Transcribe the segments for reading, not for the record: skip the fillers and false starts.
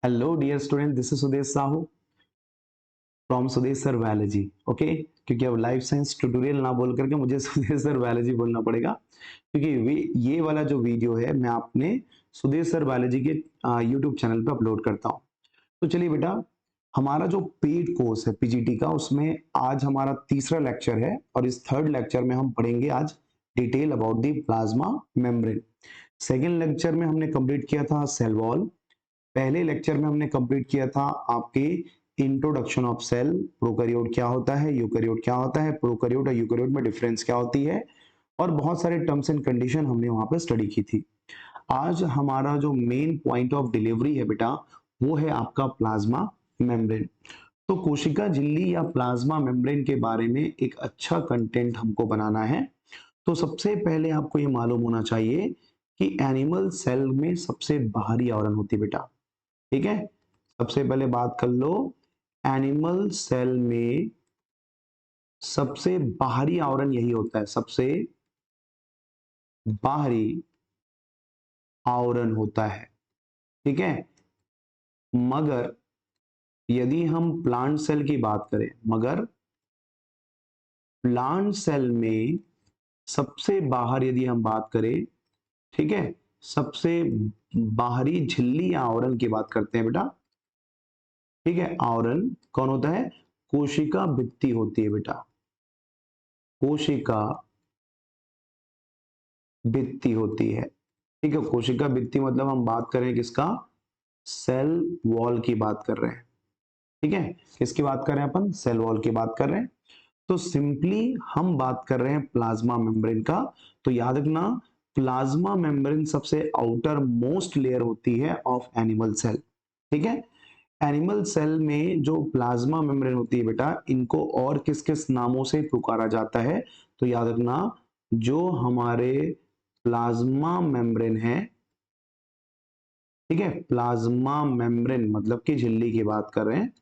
Hello dear student, this is Sudesh Sahu from Sudesh sir biology. Okay, क्योंकि अब life science tutorial ना बोल करके मुझे सुदेश सर बायोलॉजी बोलना पड़ेगा, क्योंकि ये वाला जो वीडियो है मैं अपने सुदेश सर बायोलॉजी के यूट्यूब चैनल पे अपलोड करता हूँ। तो चलिए बेटा, हमारा जो पेड कोर्स है पीजीटी का, उसमें आज हमारा तीसरा लेक्चर है और इस थर्ड लेक्चर में हम पढ़ेंगे आज detail about the plasma membrane. Second lecture में हमने कंप्लीट किया था सेल वॉल। पहले लेक्चर में हमने कंप्लीट किया था आपके इंट्रोडक्शन ऑफ सेल, प्रोकैरियोट क्या होता है, यूकैरियोट क्या होता है, प्रोकैरियोट और यूकैरियोट में डिफरेंस क्या होती है, और बहुत सारे टर्म्स एंड कंडीशन हमने वहां पर स्टडी की थी। आज हमारा जो मेन पॉइंट ऑफ डिलीवरी है बेटा, वो है आपका प्लाज्मा मेम्ब्रेन। तो कोशिका झिल्ली या प्लाज्मा मेम्ब्रेन के बारे में एक अच्छा कंटेंट हमको बनाना है। तो सबसे पहले आपको ये मालूम होना चाहिए कि एनिमल सेल में सबसे बाहरी आवरण होती है बेटा। ठीक है, सबसे पहले बात कर लो, एनिमल सेल में सबसे बाहरी आवरण यही होता है, सबसे बाहरी आवरण होता है। ठीक है, मगर यदि हम प्लांट सेल की बात करें, मगर प्लांट सेल में सबसे बाहर यदि हम बात करें, ठीक है, सबसे बाहरी झिल्ली या आवरण की बात करते हैं बेटा। ठीक है, आवरण कौन होता है? कोशिका भित्ति होती है बेटा, कोशिका भित्ति होती है। ठीक है, कोशिका भित्ति मतलब हम बात करें किसका? सेल वॉल की बात कर रहे हैं। ठीक है, किसकी बात कर रहे हैं अपन? सेल वॉल की बात कर रहे हैं। तो सिंपली हम बात कर रहे हैं प्लाज्मा मेम्ब्रेन का। तो याद रखना, प्लाज्मा मेम्ब्रेन सबसे आउटर मोस्ट लेयर होती है ऑफ एनिमल सेल। ठीक है, एनिमल सेल में जो प्लाज्मा मेम्ब्रेन होती है बेटा, इनको और किस किस नामों से पुकारा जाता है? तो याद रखना, जो हमारे प्लाज्मा मेम्ब्रेन है, ठीक है, प्लाज्मा मेम्ब्रेन मतलब कि झिल्ली की बात कर रहे हैं,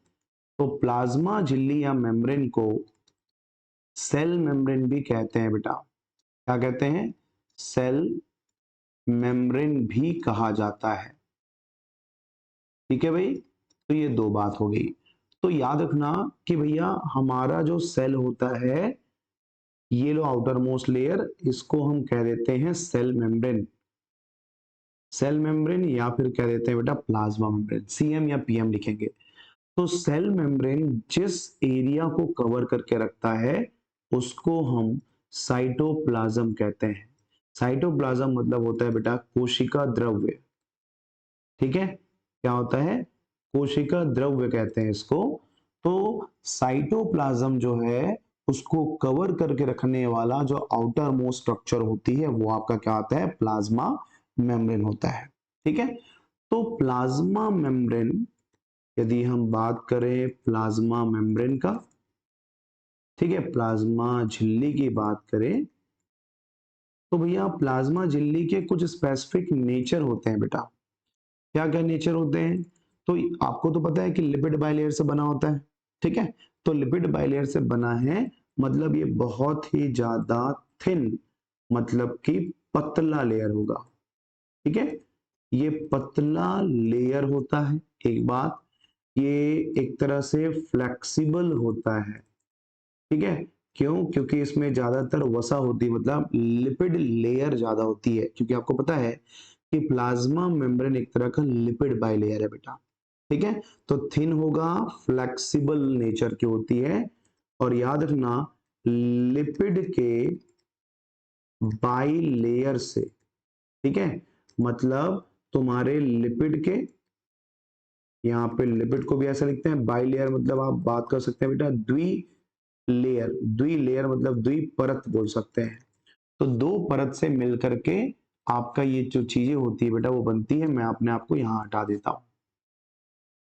तो प्लाज्मा झिल्ली या मेम्ब्रेन को सेल मेम्ब्रेन भी कहते हैं बेटा। क्या कहते हैं? सेल मेम्ब्रेन भी कहा जाता है। ठीक है भाई, तो ये दो बात हो गई। तो याद रखना कि भैया हमारा जो सेल होता है, ये लो आउटर मोस्ट लेयर, इसको हम कह देते हैं सेल मेम्ब्रेन। सेल मेम्ब्रेन या फिर कह देते हैं बेटा प्लाज्मा मेम्ब्रेन, सीएम या पीएम लिखेंगे। तो सेल मेम्ब्रेन जिस एरिया को कवर करके रखता है, उसको हम साइटोप्लाज्म कहते हैं। साइटोप्लाज्म मतलब होता है बेटा कोशिका द्रव्य। ठीक है, क्या होता है? कोशिका द्रव्य कहते हैं इसको। तो साइटोप्लाज्म जो है, उसको कवर करके रखने वाला जो आउटर मोस्ट स्ट्रक्चर होती है, वो आपका क्या होता है? प्लाज्मा मेम्ब्रेन होता है। ठीक है, तो प्लाज्मा मेम्ब्रेन, यदि हम बात करें प्लाज्मा मेम्ब्रेन का, ठीक है, प्लाज्मा झिल्ली की बात करें, तो भैया प्लाज्मा झिल्ली के कुछ स्पेसिफिक नेचर होते हैं बेटा। क्या क्या नेचर होते हैं? तो आपको तो पता है कि लिपिड बाइलेयर से बना होता है। ठीक है, तो लिपिड बाइलेयर से बना है, मतलब ये बहुत ही ज्यादा थिन, मतलब कि पतला लेयर होगा। ठीक है, ये पतला लेयर होता है। एक बात, ये एक तरह से फ्लेक्सिबल होता है। ठीक है, क्यों? क्योंकि इसमें ज्यादातर वसा होती है, मतलब लिपिड लेयर ज्यादा होती है, क्योंकि आपको पता है कि प्लाज्मा मेम्ब्रेन एक तरह का लिपिड बाइलेयर है बेटा। ठीक है, तो थिन होगा, फ्लेक्सिबल नेचर की होती है। और याद रखना, लिपिड के बाई लेयर से, ठीक है, मतलब तुम्हारे लिपिड के, यहाँ पे लिपिड को भी ऐसा लिखते हैं बाई लेयर, मतलब आप बात कर सकते हैं बेटा द्वि लेयर। द्वि लेयर मतलब द्वि परत बोल सकते हैं। तो दो परत से मिलकर के आपका ये जो चीजें होती है बेटा, वो बनती है। मैं अपने आप को यहाँ हटा देता हूं।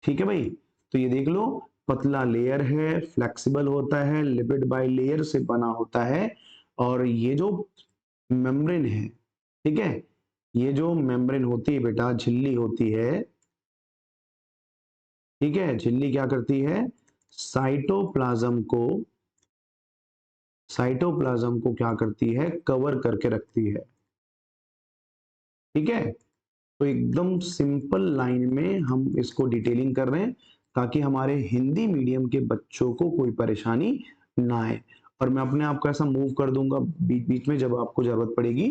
ठीक है भाई, तो ये देख लो, पतला लेयर है, फ्लेक्सिबल होता है, लिपिड बाई लेयर से बना होता है। और ये जो मेम्ब्रेन है, ठीक है, ये जो मेम्ब्रेन होती है बेटा, झिल्ली होती है। ठीक है, झिल्ली क्या करती है? साइटोप्लाज्म को, साइटोप्लाज्म को क्या करती है? कवर करके रखती है। ठीक है, तो एकदम सिंपल लाइन में हम इसको डिटेलिंग कर रहे हैं ताकि हमारे हिंदी मीडियम के बच्चों को कोई परेशानी ना आए। और मैं अपने आप को ऐसा मूव कर दूंगा बीच बीच में जब आपको जरूरत पड़ेगी,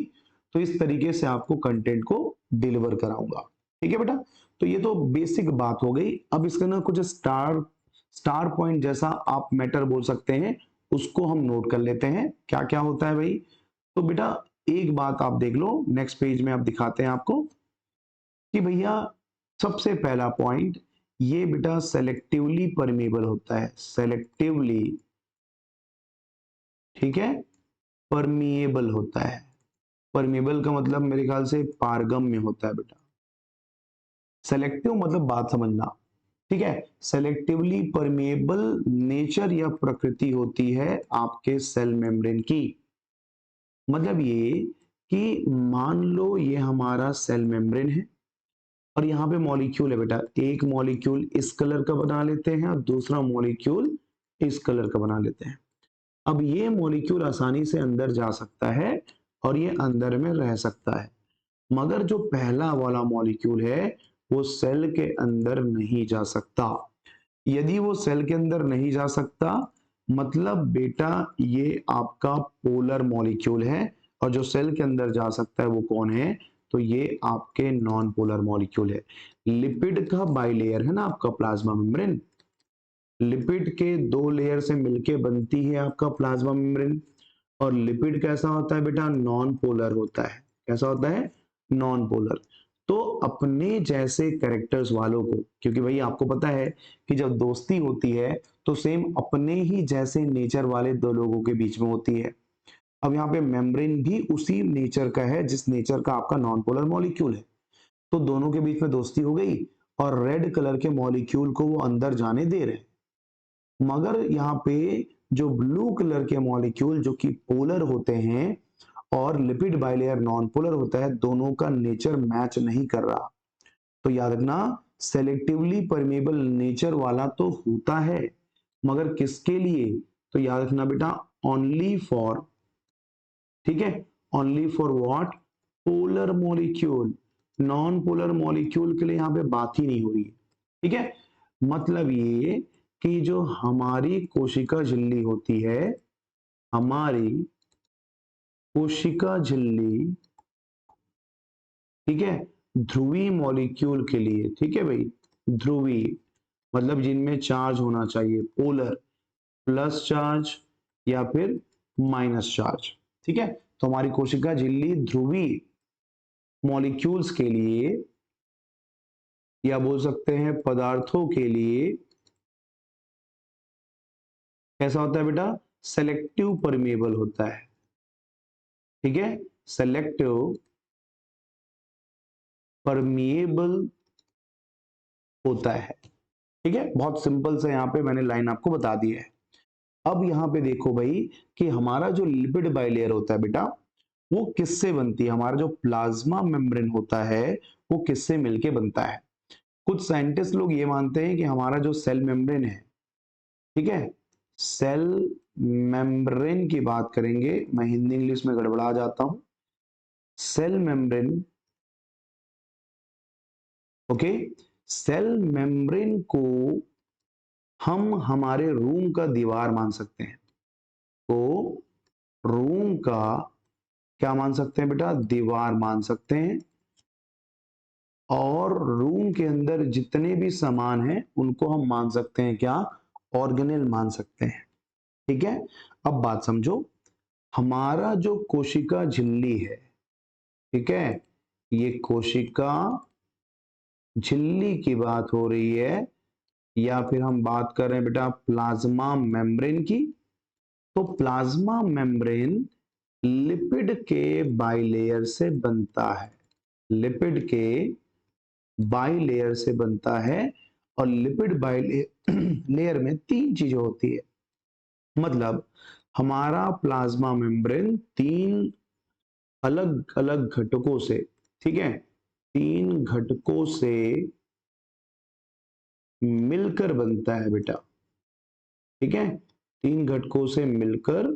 तो इस तरीके से आपको कंटेंट को डिलीवर कराऊंगा। ठीक है बेटा, तो ये तो बेसिक बात हो गई। अब इसका ना कुछ स्टार स्टार पॉइंट जैसा आप मैटर बोल सकते हैं, उसको हम नोट कर लेते हैं क्या क्या होता है भाई। तो बेटा एक बात आप देख लो, नेक्स्ट पेज में आप दिखाते हैं आपको कि भैया सबसे पहला पॉइंट ये बेटा सेलेक्टिवली परमेबल होता है, सेलेक्टिवली, ठीक है, परमिएबल होता है। परमिएबल का मतलब मेरे ख्याल से पारगम्य होता है बेटा। सेलेक्टिव मतलब बात समझना, ठीक है। सेलेक्टिवली परमिएबल नेचर या प्रकृति होती है आपके सेल मेम्ब्रेन की। मतलब ये कि मान लो ये हमारा सेल मेम्ब्रेन है और यहाँ पे मॉलिक्यूल है बेटा, एक मॉलिक्यूल इस कलर का बना लेते हैं और दूसरा मॉलिक्यूल इस कलर का बना लेते हैं। अब ये मॉलिक्यूल आसानी से अंदर जा सकता है और ये अंदर में रह सकता है, मगर जो पहला वाला मॉलिक्यूल है वो सेल के अंदर नहीं जा सकता। यदि वो सेल के अंदर नहीं जा सकता मतलब बेटा ये आपका पोलर मॉलिक्यूल है, और जो सेल के अंदर जा सकता है वो कौन है, तो ये आपके नॉन पोलर मॉलिक्यूल है। लिपिड का बाइलेयर है ना आपका प्लाज्मा मेम्ब्रेन, लिपिड के दो लेयर से मिलके बनती है आपका प्लाज्मा मेम्ब्रेन। और लिपिड कैसा होता है बेटा, नॉन पोलर होता है। कैसा होता है, नॉन पोलर। तो अपने जैसे कैरेक्टर्स वालों को, क्योंकि भाई आपको पता है कि जब दोस्ती होती है तो सेम अपने ही जैसे नेचर वाले दो लोगों के बीच में होती है। अब यहाँ पे मेम्ब्रेन भी उसी नेचर का है जिस नेचर का आपका नॉन पोलर मॉलिक्यूल है। तो दोनों के बीच में दोस्ती हो गई और रेड कलर के मॉलिक्यूल को वो अंदर जाने दे रहे हैं। मगर यहाँ पे जो ब्लू कलर के मॉलिक्यूल जो कि पोलर होते हैं और लिपिड बाइलेयर नॉन पोलर होता है, दोनों का नेचर मैच नहीं कर रहा। तो याद रखना, सेलेक्टिवली परमेबल नेचर वाला तो होता है, मगर किसके लिए, तो याद रखना बेटा ओनली फॉर, ठीक है, only for what, polar molecule. Non polar molecule के लिए यहां पे बात ही नहीं हो रही है। ठीक है, मतलब ये कि जो हमारी कोशिका झिल्ली होती है, हमारी कोशिका झिल्ली, ठीक है, ध्रुवीय मॉलिक्यूल के लिए, ठीक है भाई, ध्रुवीय मतलब जिनमें चार्ज होना चाहिए, पोलर, प्लस चार्ज या फिर माइनस चार्ज, ठीक है। तो हमारी कोशिका झिल्ली ध्रुवीय मॉलिक्यूल्स के लिए या बोल सकते हैं पदार्थों के लिए कैसा होता है बेटा, सेलेक्टिव परमेबल होता है। ठीक है, सेलेक्टिव परमिएबल होता है। ठीक है, बहुत सिंपल से यहाँ पे मैंने लाइन आपको बता दी है। अब यहाँ पे देखो भाई कि हमारा जो लिपिड बाइलेयर होता है बेटा, वो किससे बनती है, हमारा जो प्लाज्मा मेम्ब्रेन होता है वो किससे मिलके बनता है। कुछ साइंटिस्ट लोग ये मानते हैं कि हमारा जो सेल मेम्ब्रेन है, ठीक है, सेल मेम्ब्रेन की बात करेंगे, मैं हिंदी इंग्लिश में गड़बड़ा जाता हूं, cell membrane, okay, cell membrane को हम हमारे रूम का दीवार मान सकते हैं। तो रूम का क्या मान सकते हैं बेटा, दीवार मान सकते हैं। और रूम के अंदर जितने भी सामान हैं उनको हम मान सकते हैं क्या, ऑर्गेनेल मान सकते हैं। ठीक है, अब बात समझो, हमारा जो कोशिका झिल्ली है, ठीक है, ये कोशिका झिल्ली की बात हो रही है या फिर हम बात कर रहे हैं बेटा प्लाज्मा मेम्ब्रेन की। तो प्लाज्मा मेम्ब्रेन लिपिड के बाइलेयर से बनता है, लिपिड के बाइलेयर से बनता है। और लिपिड बाइलेयर में तीन चीजें होती है, मतलब हमारा प्लाज्मा मेम्ब्रेन तीन अलग अलग घटकों से, ठीक है, तीन घटकों से मिलकर बनता है बेटा। ठीक है, तीन घटकों से मिलकर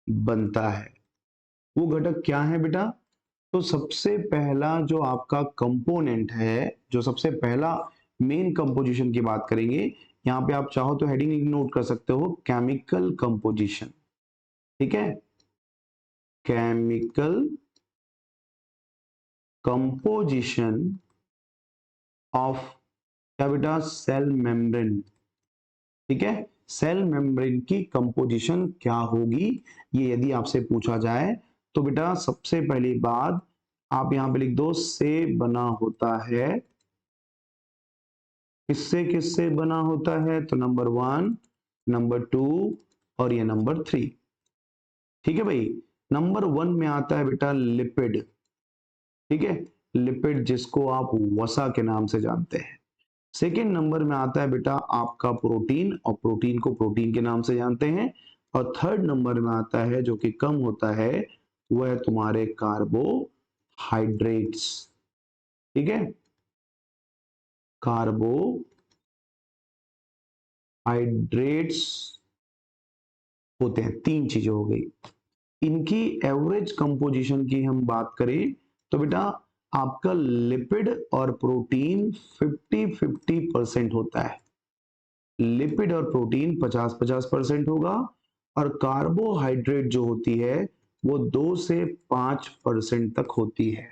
बनता है। वो घटक क्या है बेटा, तो सबसे पहला जो आपका कंपोनेंट है, जो सबसे पहला मेन कंपोजिशन की बात करेंगे, यहाँ पे आप चाहो तो हेडिंग नोट कर सकते हो, केमिकल कंपोजिशन। ठीक है, केमिकल कंपोजिशन ऑफ क्या बेटा, सेल मेम्ब्रेन। ठीक है, सेल मेम्ब्रेन की कंपोजिशन क्या होगी, ये यदि आपसे पूछा जाए तो बेटा सबसे पहली बात आप यहां पे लिख दो, से बना होता है। किससे किससे बना होता है, तो नंबर 1, नंबर 2 और ये नंबर 3। ठीक है भाई, नंबर 1 में आता है बेटा लिपिड। ठीक है, लिपिड जिसको आप वसा के नाम से जानते हैं। सेकेंड नंबर में आता है बेटा आपका प्रोटीन, और प्रोटीन को प्रोटीन के नाम से जानते हैं। और थर्ड नंबर में आता है जो कि कम होता है, वह है तुम्हारे कार्बोहाइड्रेट्स। ठीक है, कार्बोहाइड्रेट्स होते हैं, 3 चीजें हो गई। इनकी एवरेज कंपोजिशन की हम बात करें तो बेटा आपका लिपिड और प्रोटीन 50-50% होता है। लिपिड और प्रोटीन 50-50% होगा, और कार्बोहाइड्रेट जो होती है वो 2 से 5% तक होती है।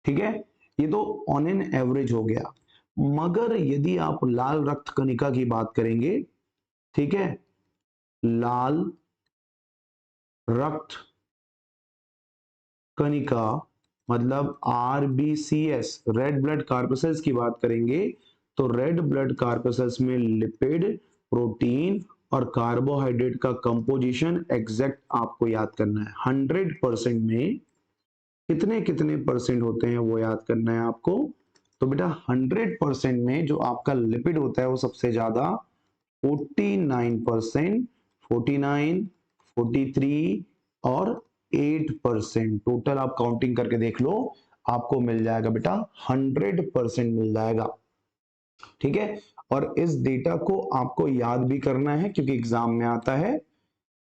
ठीक है, ये तो ऑन एन एवरेज हो गया। मगर यदि आप लाल रक्त कणिका की बात करेंगे, ठीक है, लाल रक्त कणिका मतलब RBCS, रेड ब्लड कार्पसेल्स की बात करेंगे, तो रेड ब्लड कार्पसेल्स में लिपिड, प्रोटीन और कार्बोहाइड्रेट का कंपोजिशन एग्जैक्ट आपको याद करना है। 100% में कितने कितने परसेंट होते हैं वो याद करना है आपको। तो बेटा 100% में जो आपका लिपिड होता है वो सबसे ज्यादा 49%, 49, 43 और 8%, टोटल आप काउंटिंग करके देख लो, आपको मिल जाएगा बेटा 100% मिल जाएगा। ठीक है, और इस डेटा को आपको याद भी करना है क्योंकि एग्जाम में आता है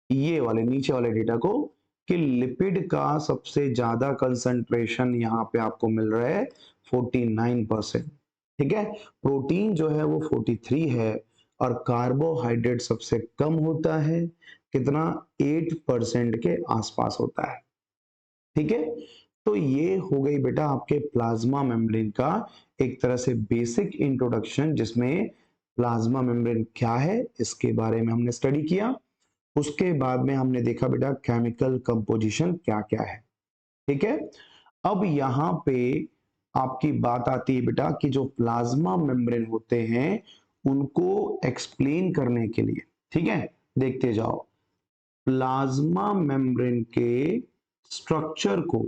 ये वाले नीचे वाले डेटा को, कि लिपिड का सबसे ज्यादा कंसंट्रेशन यहाँ पे आपको मिल रहा है 49%। ठीक है, प्रोटीन जो है वो 43 है, और कार्बोहाइड्रेट सबसे कम होता है, कितना, 8% के आसपास होता है। ठीक है, तो ये हो गई बेटा आपके प्लाज्मा मेम्ब्रेन का एक तरह से बेसिक इंट्रोडक्शन, जिसमें प्लाज्मा मेम्ब्रेन क्या है इसके बारे में हमने स्टडी किया। उसके बाद में हमने देखा बेटा केमिकल कंपोजिशन क्या क्या है। ठीक है, अब यहां पे आपकी बात आती है बेटा कि जो प्लाज्मा मेम्ब्रेन होते हैं उनको एक्सप्लेन करने के लिए, ठीक है, देखते जाओ, प्लाज्मा मेम्ब्रेन के स्ट्रक्चर को,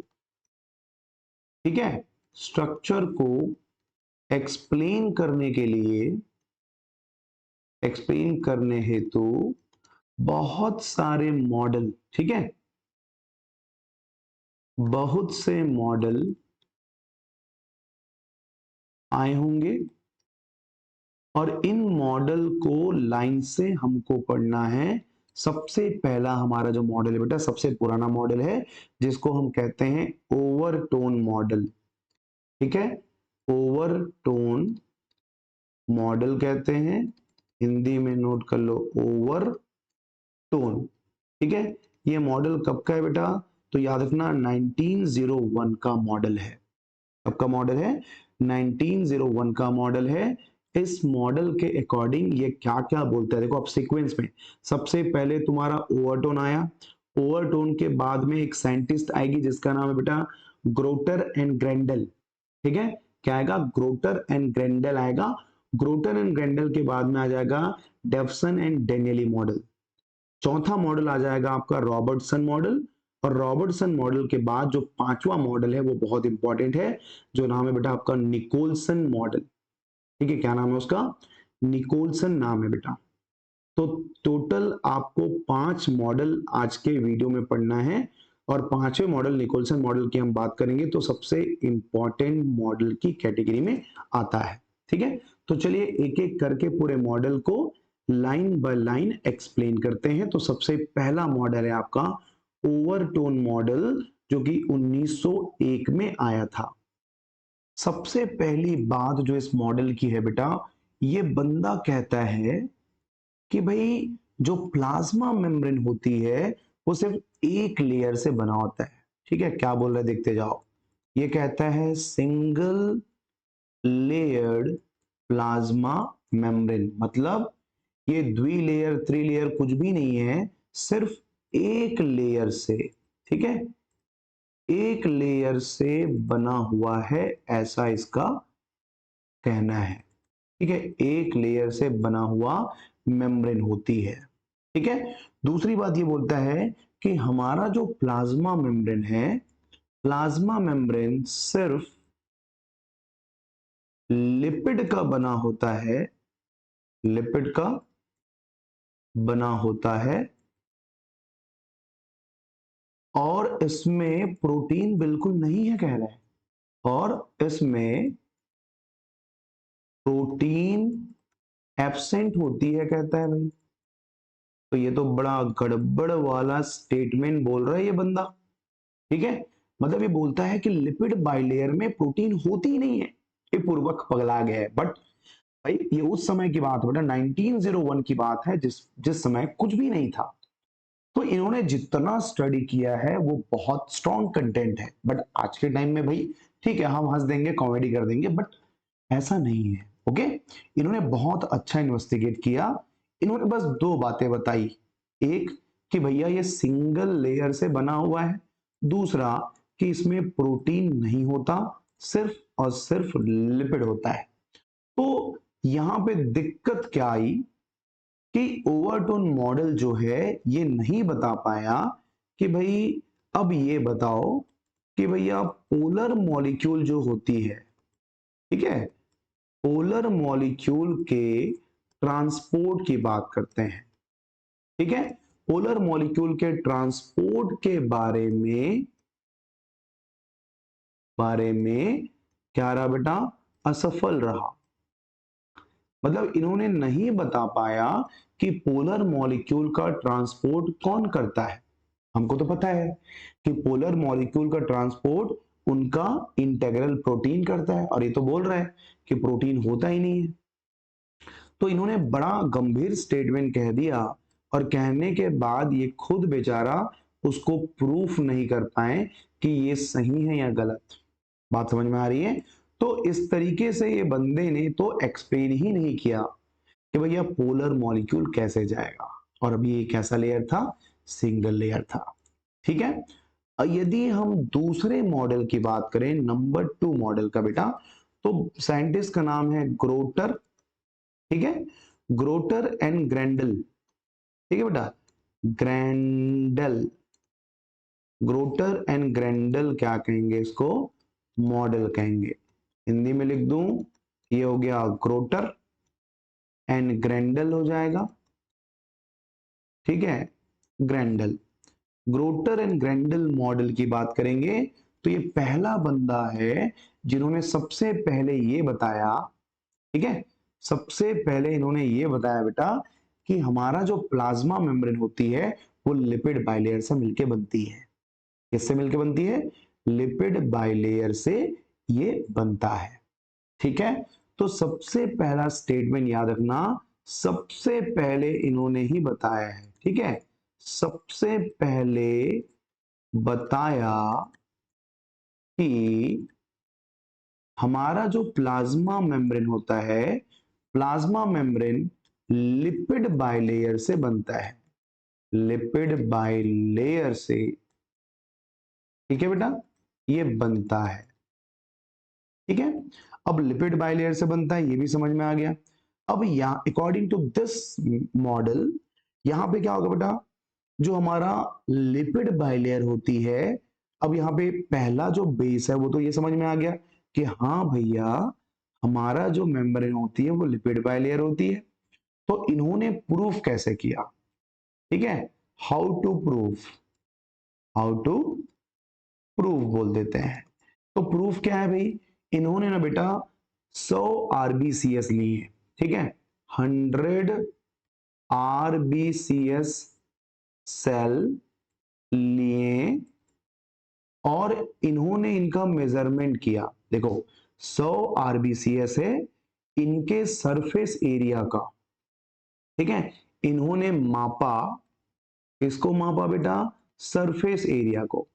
ठीक है, स्ट्रक्चर को एक्सप्लेन करने के लिए, एक्सप्लेन करने हेतु बहुत सारे मॉडल, ठीक है, बहुत से मॉडल आए होंगे, और इन मॉडल को लाइन से हमको पढ़ना है। सबसे पहला हमारा जो मॉडल है बेटा, सबसे पुराना मॉडल है, जिसको हम कहते हैं ओवरटोन मॉडल। ठीक है, ओवरटोन मॉडल कहते हैं, हिंदी में नोट कर लो ओवरटोन। ठीक है, ये मॉडल कब का है बेटा, तो याद रखना 1901 का मॉडल है। कब का मॉडल है, 1901 का मॉडल है। इस मॉडल के अकॉर्डिंग ये क्या क्या बोलता है, देखो अब सीक्वेंस में सबसे पहले तुम्हारा ओवरटोन आया, ओवरटोन के बाद में एक साइंटिस्ट आएगी जिसका नाम है बेटा ग्रोटर एंड ग्रेंडल। ठीक है, क्या आएगा, ग्रोटर एंड ग्रेंडल आएगा। ग्रोटर एंड ग्रेंडल के बाद में आ जाएगा डेफसन एंड डेनियली मॉडल। चौथा मॉडल आ जाएगा आपका रॉबर्टसन मॉडल, और रॉबर्टसन मॉडल के बाद जो पांचवा मॉडल है वो बहुत इंपॉर्टेंट है, जो नाम है बेटा आपका निकोलसन मॉडल। ठीक है, क्या नाम है उसका, निकोलसन नाम है बेटा। तो टोटल आपको 5 मॉडल आज के वीडियो में पढ़ना है, और पांचवें मॉडल निकोलसन मॉडल की हम बात करेंगे तो सबसे इंपॉर्टेंट मॉडल की कैटेगरी में आता है। ठीक है, तो चलिए एक एक करके पूरे मॉडल को लाइन बाय लाइन एक्सप्लेन करते हैं। तो सबसे पहला मॉडल है आपका ओवरटोन मॉडल, जो कि 1901 में आया था। सबसे पहली बात जो इस मॉडल की है बेटा, ये बंदा कहता है कि भाई जो प्लाज्मा मेम्ब्रेन होती है वो सिर्फ एक लेयर से बना होता है। ठीक है, क्या बोल रहा है देखते जाओ। ये कहता है सिंगल लेयर्ड प्लाज्मा मेम्ब्रेन, मतलब ये द्विलेयर त्रिलेयर कुछ भी नहीं है, सिर्फ एक लेयर से, ठीक है, एक लेयर से बना हुआ है, ऐसा इसका कहना है। ठीक है, एक लेयर से बना हुआ मेम्ब्रेन होती है। ठीक है, दूसरी बात ये बोलता है कि हमारा जो प्लाज्मा मेम्ब्रेन है, प्लाज्मा मेम्ब्रेन सिर्फ लिपिड का बना होता है, लिपिड का बना होता है, और इसमें प्रोटीन बिल्कुल नहीं है कह रहा है, और इसमें प्रोटीन एब्सेंट होती है कहता है भाई। तो ये तो बड़ा गड़बड़ वाला स्टेटमेंट बोल रहा है ये बंदा। ठीक है, मतलब ये बोलता है कि लिपिड बाइलेयर में प्रोटीन होती ही नहीं है। ये पूर्वक पगला गया है। बट भाई ये उस समय की बात है बेटा, 1901 की बात है, जिस जिस समय कुछ भी नहीं था। तो इन्होंने जितना स्टडी किया है वो बहुत स्ट्रॉन्ग कंटेंट है। बट आज के टाइम में भाई ठीक है, हम हंस देंगे, कॉमेडी कर देंगे, बट ऐसा नहीं है। ओके, इन्होंने बहुत अच्छा इन्वेस्टिगेट किया। इन्होंने बस दो बातें बताई, एक कि भैया ये सिंगल लेयर से बना हुआ है, दूसरा कि इसमें प्रोटीन नहीं होता, सिर्फ और सिर्फ लिपिड होता है। तो यहां पे दिक्कत क्या आई कि ओवरटोन मॉडल जो है ये नहीं बता पाया कि भाई अब ये बताओ कि भैया पोलर मॉलिक्यूल जो होती है, ठीक है, पोलर मॉलिक्यूल के ट्रांसपोर्ट की बात करते हैं। ठीक है, पोलर मॉलिक्यूल के ट्रांसपोर्ट के बारे में क्या रहा बेटा, असफल रहा। मतलब इन्होंने नहीं बता पाया कि पोलर मॉलिक्यूल का ट्रांसपोर्ट कौन करता है। हमको तो पता है कि पोलर मॉलिक्यूल का ट्रांसपोर्ट उनका इंटेग्रल प्रोटीन करता है, और ये तो बोल रहा है कि प्रोटीन होता ही नहीं है। तो इन्होंने बड़ा गंभीर स्टेटमेंट कह दिया, और कहने के बाद ये खुद बेचारा उसको प्रूफ नहीं कर पाए कि ये सही है या गलत। बात समझ में आ रही है। तो इस तरीके से ये बंदे ने तो एक्सप्लेन ही नहीं किया कि भैया पोलर मॉलिक्यूल कैसे जाएगा, और अभी ये कैसा लेयर था, सिंगल लेयर था। ठीक है, यदि हम दूसरे मॉडल की बात करें, नंबर 2 मॉडल का बेटा, तो साइंटिस्ट का नाम है ग्रोटर। ठीक है, ग्रोटर एंड ग्रैंडल। ठीक है बेटा, ग्रैंडल, ग्रोटर एंड ग्रैंडल क्या कहेंगे इसको, मॉडल कहेंगे। हिंदी में लिख दूं, ये हो गया ग्रोटर एंड ग्रैंडल हो जाएगा। ठीक है, ग्रैंडल, ग्रोटर एंड ग्रैंडल मॉडल की बात करेंगे तो ये पहला बंदा है जिन्होंने सबसे पहले ये बताया, ठीक है, सबसे पहले इन्होंने ये बताया बेटा कि हमारा जो प्लाज्मा मेम्ब्रेन होती है वो लिपिड बाइलेयर से मिलके बनती है। किससे मिलके बनती है, लिपिड बाइलेयर से ये बनता है। ठीक है, तो सबसे पहला स्टेटमेंट याद रखना, सबसे पहले इन्होंने ही बताया है। ठीक है, सबसे पहले बताया कि हमारा जो प्लाज्मा मेम्ब्रेन होता है, प्लाज्मा मेम्ब्रेन लिपिड बाइलेयर से बनता है, लिपिड बाइलेयर से। ठीक है बेटा, ये बनता है। ठीक है, अब लिपिड बाइलेयर से बनता है, ये भी समझ में आ गया। अब यहां अकॉर्डिंग टू दिस मॉडल, यहां पे क्या होगा बेटा, जो हमारा लिपिड बाइलेयर होती है, अब यहाँ पे पहला जो बेस है वो तो ये समझ में आ गया कि हाँ भैया हमारा जो मेम्ब्रेन होती है वो लिपिड बाइलेयर होती है। तो इन्होंने प्रूफ कैसे किया, ठीक है, how to proof, how to proof बोल देते हैं। तो प्रूफ क्या है भाई, इन्होंने ना बेटा 100 आरबीसीएस लिए, ठीक है, 100 आरबीसीएस सेल लिए, और इन्होंने इनका मेजरमेंट किया। देखो 100 आरबीसीएस है इनके सरफेस एरिया का, ठीक है। इन्होंने मापा, इसको मापा बेटा सरफेस एरिया को,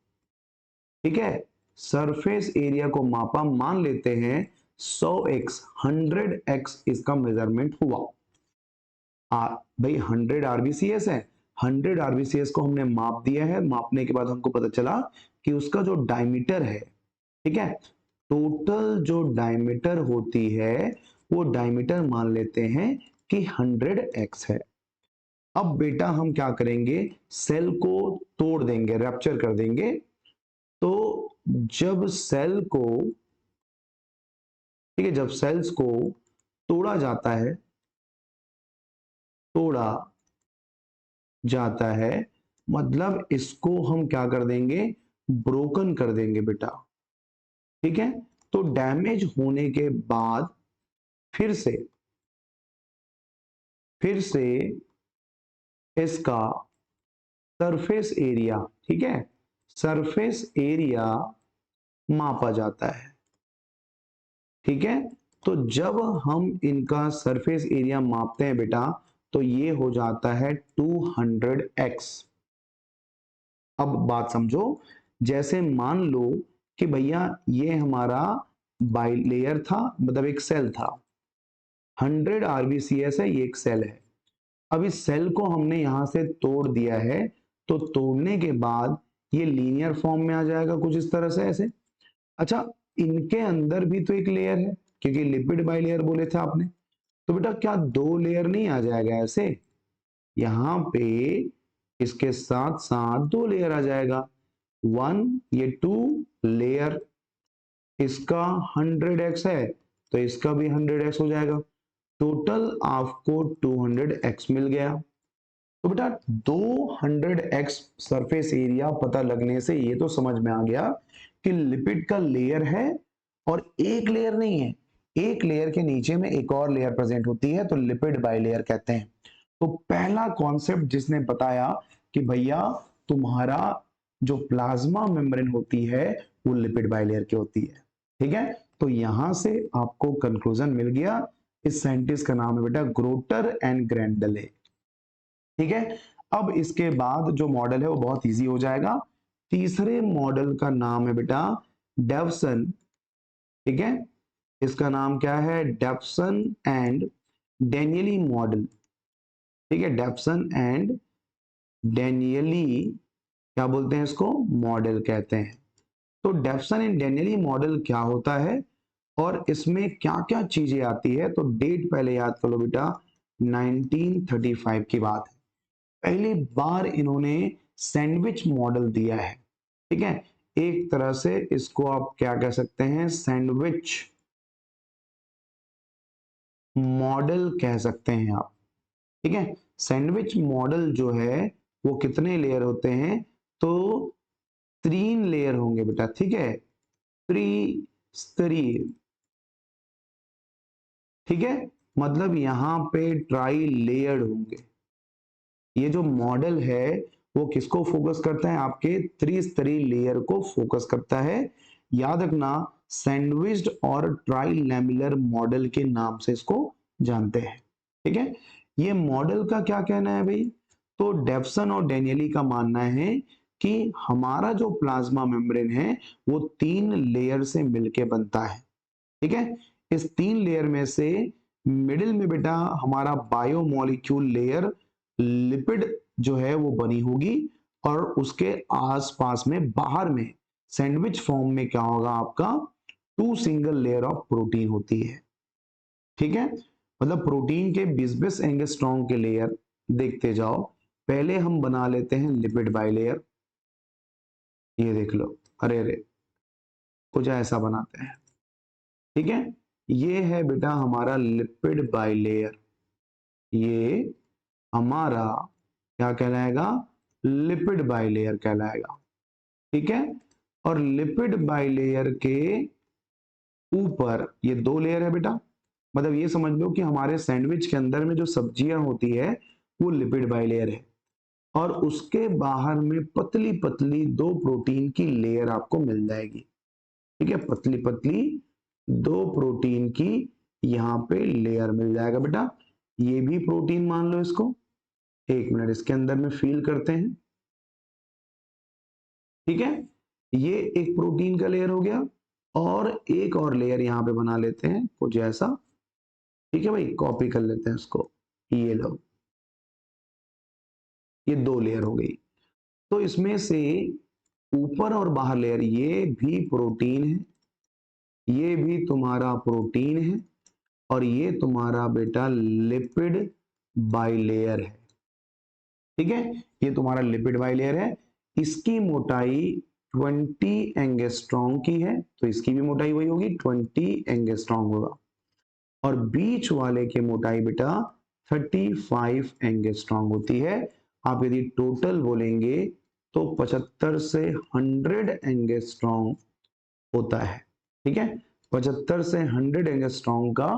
ठीक है। सरफेस एरिया को मापा, मान लेते हैं 100x 100x इसका मेजरमेंट हुआ। भाई 100 आरबीसीएस है, 100 आरबीसीएस को हमने माप दिया है, मापने के बाद हमको पता चला कि उसका जो डायमीटर है, ठीक है, टोटल जो डायमीटर होती है वो डायमीटर मान लेते हैं कि 100x है। अब बेटा हम क्या करेंगे, सेल को तोड़ देंगे, रैप्चर कर देंगे। तो जब सेल को, ठीक है, जब सेल्स को तोड़ा जाता है, तोड़ा जाता है मतलब इसको हम क्या कर देंगे, ब्रोकन कर देंगे बेटा, ठीक है। तो डैमेज होने के बाद फिर से इसका सरफेस एरिया, ठीक है, सरफेस एरिया मापा जाता है, ठीक है। तो जब हम इनका सरफेस एरिया मापते हैं बेटा तो ये हो जाता है 200x। अब बात समझो, जैसे मान लो कि भैया ये हमारा बाइलेयर था, मतलब एक सेल था, 100 आरबीसीएस है, ये एक सेल है। अब इस सेल को हमने यहां से तोड़ दिया है, तो तोड़ने के बाद ये लीनियर फॉर्म में आ जाएगा कुछ इस तरह से, ऐसे। अच्छा, इनके अंदर भी तो एक लेयर है, क्योंकि लिपिड बाइलेयर बोले थे आपने, तो बेटा क्या 2 लेयर नहीं आ जाएगा ऐसे, यहां पे इसके साथ साथ 2 लेयर आ जाएगा, 1 ये 2 लेयर, इसका 100x है तो इसका भी 100x हो जाएगा, टोटल आपको 200x मिल गया। तो बेटा 200x सरफेस एरिया पता लगने से ये तो समझ में आ गया कि लिपिड का लेयर है, और एक लेयर नहीं है, एक लेयर के नीचे में एक और लेयर प्रेजेंट होती है, तो लिपिड बाइलेयर कहते हैं। तो पहला कॉन्सेप्ट जिसने बताया कि भैया तुम्हारा जो प्लाज्मा मेम्ब्रेन होती है वो लिपिड बाइलेयर की होती है, ठीक है। तो यहां से आपको कंक्लूजन मिल गया, इस साइंटिस्ट का नाम है बेटा ग्रोटर एंड ग्रेंडले, ठीक है। अब इसके बाद जो मॉडल है वो बहुत इजी हो जाएगा। तीसरे मॉडल का नाम है बेटा डेवसन, ठीक है। इसका नाम क्या है, डेवसन एंड डेनियली मॉडल, ठीक है। डेवसन एंड डेनियली क्या बोलते हैं इसको, मॉडल कहते हैं। तो डेवसन एंड डेनियली मॉडल क्या होता है और इसमें क्या क्या चीजें आती है, तो डेट पहले याद कर लो बेटा, 1935 की बात है, पहली बार इन्होंने सैंडविच मॉडल दिया है, ठीक है। एक तरह से इसको आप क्या कह सकते हैं, सैंडविच मॉडल कह सकते हैं आप, ठीक है। सैंडविच मॉडल जो है वो कितने लेयर होते हैं, तो 3 लेयर होंगे बेटा, ठीक है, त्रिस्तरीय, ठीक है। मतलब यहां पे ट्राई लेयर्ड होंगे। ये जो मॉडल है वो किसको फोकस करता है, आपके त्रिस्तरीय लेयर को फोकस करता है। याद रखना सैंडविच्ड और ट्राइलैमिलर मॉडल के नाम से इसको जानते हैं, ठीक है। ये मॉडल का क्या कहना है भाई, तो डेवसन और डेनियली का मानना है कि हमारा जो प्लाज्मा मेम्ब्रेन है वो 3 लेयर से मिलके बनता है, ठीक है। इस 3 लेयर में से मिडिल में बेटा हमारा बायोमोलिक्यूल लेयर लिपिड जो है वो बनी होगी, और उसके आसपास में बाहर में सैंडविच फॉर्म में क्या होगा आपका, 2 सिंगल लेयर ऑफ प्रोटीन होती है, ठीक है। मतलब प्रोटीन के 20-20 एंगस्ट्रॉम के लेयर देखते जाओ। पहले हम बना लेते हैं लिपिड बाइलेयर, ये देख लो, अरे अरे कुछ ऐसा बनाते हैं, ठीक है। ये है बेटा हमारा लिपिड बाइलेयर, ये हमारा क्या कहलाएगा, लिपिड बाइलेयर कहलाएगा, ठीक है। और लिपिड बाइलेयर के ऊपर ये 2 लेयर है बेटा, मतलब ये समझ लो कि हमारे सैंडविच के अंदर में जो सब्जियां होती है वो लिपिड बाइलेयर है, और उसके बाहर में पतली पतली दो प्रोटीन की लेयर आपको मिल जाएगी। ठीक है, पतली पतली दो प्रोटीन की यहां पे लेयर मिल जाएगा बेटा। ये भी प्रोटीन मान लो इसको। एक मिनट इसके अंदर में फील करते हैं। ठीक है, ये एक प्रोटीन का लेयर हो गया और एक और लेयर यहां पे बना लेते हैं कुछ ऐसा। ठीक है भाई, कॉपी कर लेते हैं इसको। ये लो, ये दो लेयर हो गई। तो इसमें से ऊपर और बाहर लेयर ये भी प्रोटीन है, ये भी तुम्हारा प्रोटीन है और ये तुम्हारा बेटा लिपिड बाइलेयर है। ठीक है, ये तुम्हारा लिपिड बाइलेयर है। इसकी मोटाई 20 एंगस्ट्रॉम की है, तो इसकी भी मोटाई वही होगी, 20 एंगस्ट्रॉम होगा। और बीच वाले की मोटाई बेटा 35 एंगस्ट्रॉम होती है। आप यदि टोटल बोलेंगे तो 75 से 100 एंगस्ट्रॉम होता है। ठीक है, 75 से 100 एंगस्ट्रॉम का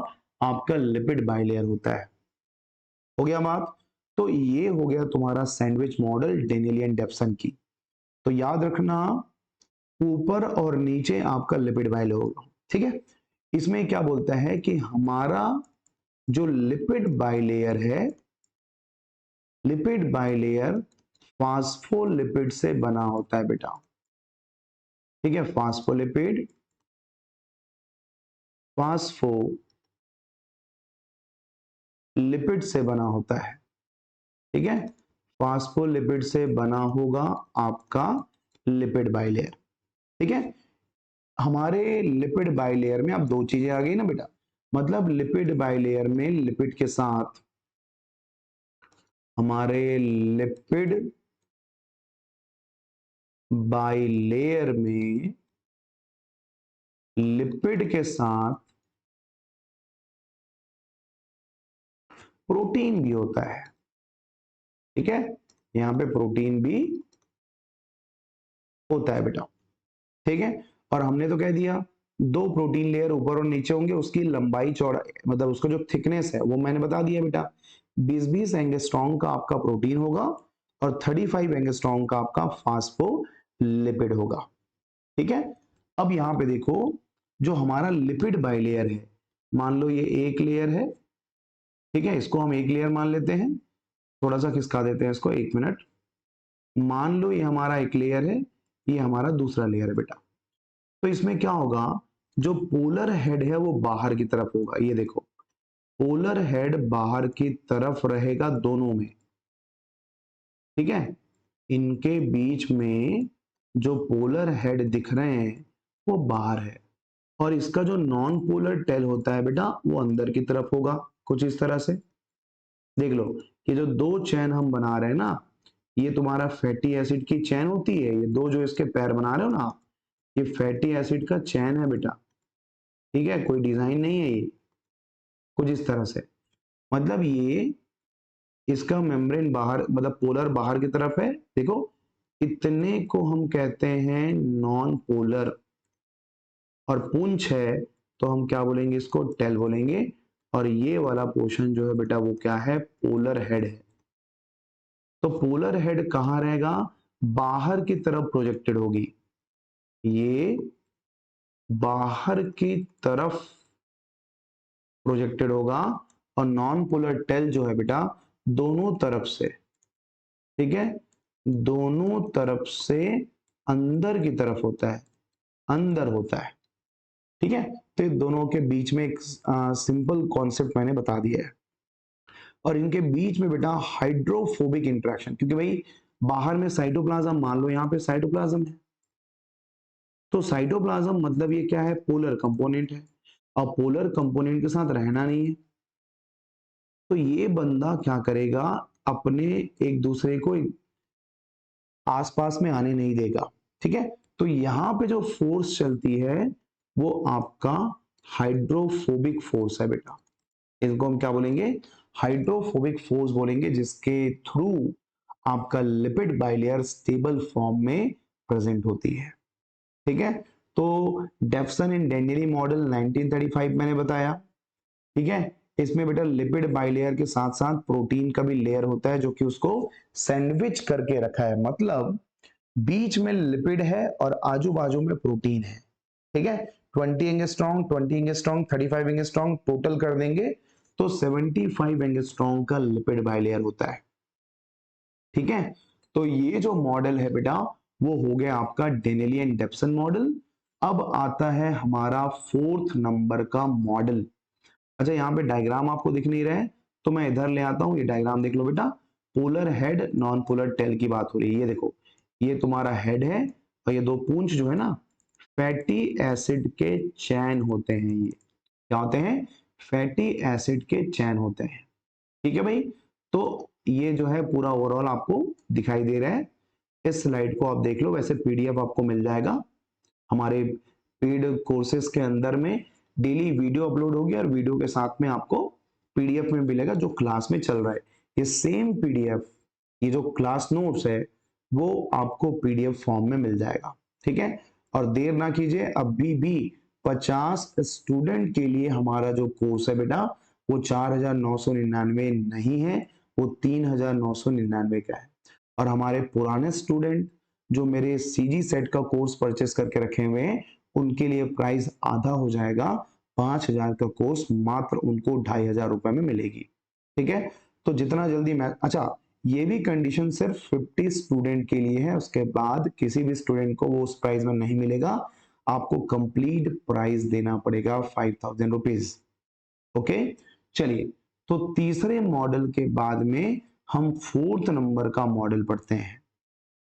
आपका लिपिड बाइलेयर होता है। हो गया बात। तो ये हो गया तुम्हारा सैंडविच मॉडल डेनियल डेप्सन की। तो याद रखना, ऊपर और नीचे आपका लिपिड बाइलेयर होगा। ठीक है, इसमें क्या बोलता है कि हमारा जो लिपिड बाइलेयर है, लिपिड बाइलेयर फास्फोलिपिड से बना होता है बेटा। ठीक है, फास्फोलिपिड, फास्फोलिपिड से बना होता है। ठीक है, फास्फोलिपिड से बना होगा आपका लिपिड बाइलेयर। ठीक है, हमारे लिपिड बाइलेयर में अब दो चीजें आ गई ना बेटा। मतलब लिपिड बाइलेयर में लिपिड के साथ, हमारे लिपिड बाइलेयर में लिपिड के साथ प्रोटीन भी होता है। ठीक है, यहां पे प्रोटीन भी होता है बेटा। ठीक है, और हमने तो कह दिया दो प्रोटीन लेयर ऊपर और नीचे होंगे, उसकी लंबाई चौड़ाई मतलब उसका जो थिकनेस है वो मैंने बता दिया बेटा। 20-20 एंगस्ट्रॉम का आपका प्रोटीन होगा और 35 एंगस्ट्रॉम का आपका फास्फोलिपिड होगा। ठीक है, अब यहां पे देखो, जो हमारा लिपिड बाइलेयर है, मान लो ये एक लेयर है। ठीक है, इसको हम एक लेयर मान लेते हैं। थोड़ा सा खिसका देते हैं इसको, एक मिनट। मान लो ये हमारा एक लेयर है, ये हमारा दूसरा लेयर है बेटा। तो इसमें क्या होगा, जो पोलर हेड है वो बाहर की तरफ होगा। ये देखो, पोलर हेड बाहर की तरफ रहेगा दोनों में। ठीक है, इनके बीच में जो पोलर हेड दिख रहे हैं वो बाहर है और इसका जो नॉन पोलर टेल होता है बेटा वो अंदर की तरफ होगा, कुछ इस तरह से। देख लो, ये जो दो चैन हम बना रहे हैं ना, ये तुम्हारा फैटी एसिड की चैन होती है। ये दो जो इसके पैर बना रहे हो ना, ये फैटी एसिड का चैन है बेटा। ठीक है, कोई डिजाइन नहीं है ये, कुछ इस तरह से। मतलब ये इसका मेम्ब्रेन बाहर, मतलब पोलर बाहर की तरफ है। देखो, इतने को हम कहते हैं नॉन पोलर, और पूंछ है तो हम क्या बोलेंगे, इसको टेल बोलेंगे। और ये वाला पोर्शन जो है बेटा वो क्या है, पोलर हेड है। तो पोलर हेड कहां रहेगा, बाहर की तरफ प्रोजेक्टेड होगी। ये बाहर की तरफ प्रोजेक्टेड होगा और नॉन पोलर टेल जो है बेटा दोनों तरफ से, ठीक है, दोनों तरफ से अंदर की तरफ होता है, अंदर होता है। ठीक है, तो ये दोनों के बीच में एक सिंपल कॉन्सेप्ट मैंने बता दिया है। और इनके बीच में बेटा हाइड्रोफोबिक इंटरेक्शन, क्योंकि भाई बाहर में साइटोप्लाज्म, मान लो यहाँ पे साइटोप्लाज्म है, तो साइटोप्लाज्म मतलब ये क्या है, पोलर कंपोनेंट है और पोलर कंपोनेंट के साथ रहना नहीं है। तो ये बंदा क्या करेगा, अपने एक दूसरे को आसपास में आने नहीं देगा। ठीक है, तो यहां पे जो फोर्स चलती है वो आपका हाइड्रोफोबिक फोर्स है बेटा। इनको हम क्या बोलेंगे, हाइड्रोफोबिक फोर्स बोलेंगे, जिसके थ्रू आपका लिपिड बाइलेयर स्टेबल फॉर्म में प्रेजेंट होती है। ठीक है, तो डेफसन एंड डेनियली मॉडल 1935 मैंने बताया। ठीक है, इसमें बेटा लिपिड बाइलेयर के साथ साथ प्रोटीन का भी लेयर होता है जो कि उसको सैंडविच करके रखा है, मतलब बीच में लिपिड है और आजू बाजू में प्रोटीन है। ठीक है, 20 एंगस्ट्रॉम 20 एंगस्ट्रॉम 35 एंगस्ट्रॉम टोटल कर देंगे तो 75 एंगस्ट्रॉम का लिपिड बाइलेयर होता है। ठीक है, तो ये जो मॉडल है बेटा वो हो गया आपका डेनेलियन-डेप्सन मॉडल। अब आता है हमारा फोर्थ नंबर का मॉडल। अच्छा, यहाँ पे डायग्राम आपको दिख नहीं रहा है तो मैं इधर ले आता हूँ, ये डायग्राम देख लो बेटा। Polar head non polar tail की बात हो रही है। ये देखो, ये तुम्हारा हेड है और ये दो पूंछ जो है ना, फैटी एसिड के चैन होते हैं। ये क्या होते हैं? फैटी एसिड के चैन होते हैं। ठीक है भाई, तो ये जो है पूरा ओवरऑल आपको दिखाई दे रहा है। इस स्लाइड को आप देख लो, वैसे पीडीएफ आपको मिल जाएगा हमारे पेड कोर्सेज के अंदर में। डेली वीडियो अपलोड होगी और वीडियो के साथ में आपको पीडीएफ में मिलेगा जो क्लास में चल रहा है। ये सेम पीडीएफ, ये जो क्लास नोट्स है वो आपको पीडीएफ फॉर्म में मिल जाएगा। ठीक है, और देर ना कीजिए, अभी भी 50 स्टूडेंट के लिए हमारा जो कोर्स है बेटा वो 4,999 नहीं है, वो 3,999 का है। और हमारे पुराने स्टूडेंट जो मेरे सीजी सेट का कोर्स परचेस करके रखे हुए हैं उनके लिए प्राइस आधा हो जाएगा। 5,000 का कोर्स मात्र उनको 2,500 रुपए में मिलेगी। ठीक है, तो जितना जल्दी मैं, अच्छा ये भी कंडीशन सिर्फ 50 स्टूडेंट के लिए है, उसके बाद किसी भी स्टूडेंट को वो उस प्राइस में नहीं मिलेगा। आपको कंप्लीट प्राइस देना पड़ेगा 5,000 रुपीज। ओके, चलिए, तो तीसरे मॉडल के बाद में हम फोर्थ नंबर का मॉडल पढ़ते हैं।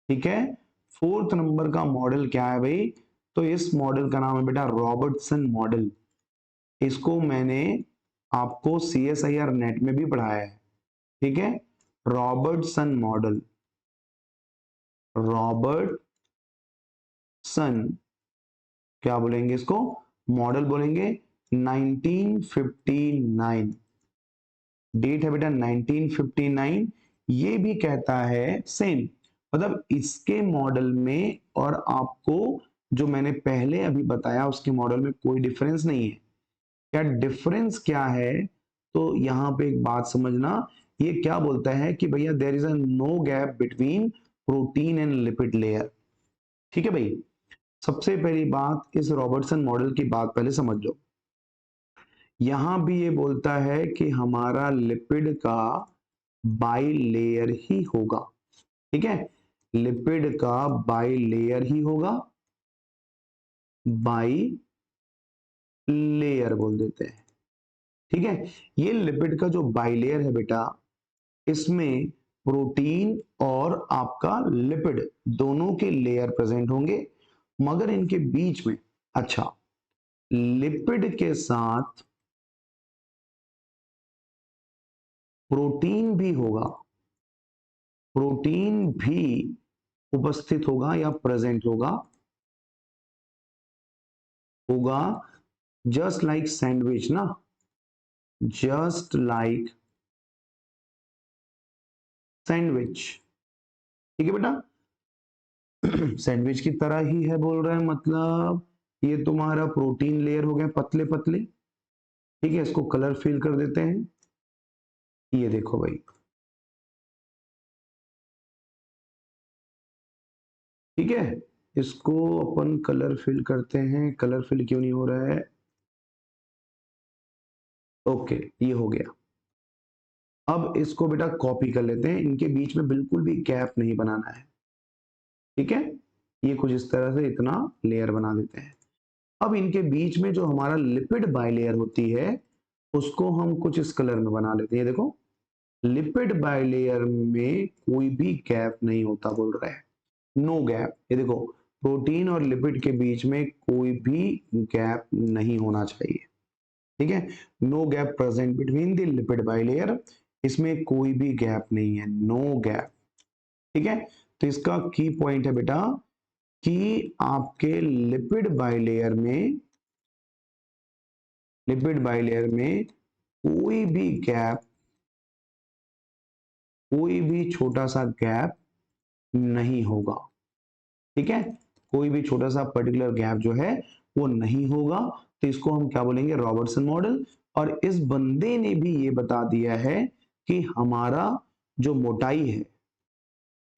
ठीक है, फोर्थ नंबर का मॉडल क्या है भाई? तो इस मॉडल का नाम है बेटा रॉबर्टसन मॉडल। इसको मैंने आपको CSIR नेट में भी पढ़ाया है। ठीक है, रॉबर्टसन मॉडल, रॉबर्टसन, क्या बोलेंगे इसको? मॉडल बोलेंगे। 1959 डेट है बेटा, 1959। ये भी कहता है सेम, मतलब इसके मॉडल में और आपको जो मैंने पहले अभी बताया उसके मॉडल में कोई डिफरेंस नहीं है। क्या डिफरेंस क्या है? तो यहां पे एक बात समझना, ये क्या बोलता है कि भैया there is a no gap between protein and lipid layer. ठीक है भाई, सबसे पहली बात इस रॉबर्टसन मॉडल की बात पहले समझ लो। यहां भी ये बोलता है कि हमारा लिपिड का बाई लेयर ही होगा। ठीक है, लिपिड का बाई लेयर ही होगा, बाई लेयर बोल देते हैं। ठीक है, ये लिपिड का जो बाइलेयर है बेटा, इसमें प्रोटीन और आपका लिपिड दोनों के लेयर प्रेजेंट होंगे, मगर इनके बीच में, अच्छा, लिपिड के साथ प्रोटीन भी होगा, प्रोटीन भी उपस्थित होगा या प्रेजेंट होगा, होगा जस्ट लाइक सैंडविच ना, जस्ट लाइक सैंडविच। ठीक है बेटा, सैंडविच की तरह ही है बोल रहे हैं, मतलब ये तुम्हारा प्रोटीन लेयर हो गए पतले पतले। ठीक है, इसको कलर फिल कर देते हैं। ये देखो भाई, ठीक है, इसको अपन कलर फिल करते हैं। कलर फिल क्यों नहीं हो रहा है? ओके, ये हो गया। अब इसको बेटा कॉपी कर लेते हैं, इनके बीच में बिल्कुल भी गैप नहीं बनाना है। ठीक है, ये कुछ इस तरह से इतना लेयर बना देते हैं। अब इनके बीच में जो हमारा लिपिड बाइलेयर होती है उसको हम कुछ इस कलर में बना लेते हैं। देखो, लिपिड बाइलेयर में कोई भी गैप नहीं होता बोल रहा है, नो गैप। ये देखो, प्रोटीन और लिपिड के बीच में कोई भी गैप नहीं होना चाहिए। ठीक है, no gap present between the lipid bilayer, इसमें कोई भी गैप नहीं है, नो गैप। ठीक है, तो इसका की पॉइंट है बेटा कि आपके लिपिड बाइलेयर में कोई भी गैप, कोई भी छोटा सा गैप नहीं होगा। ठीक है, कोई भी छोटा सा पर्टिकुलर गैप जो है वो नहीं होगा। तो इसको हम क्या बोलेंगे? Robertson model. और इस बंदे ने भी ये बता दिया है कि हमारा जो मोटाई है,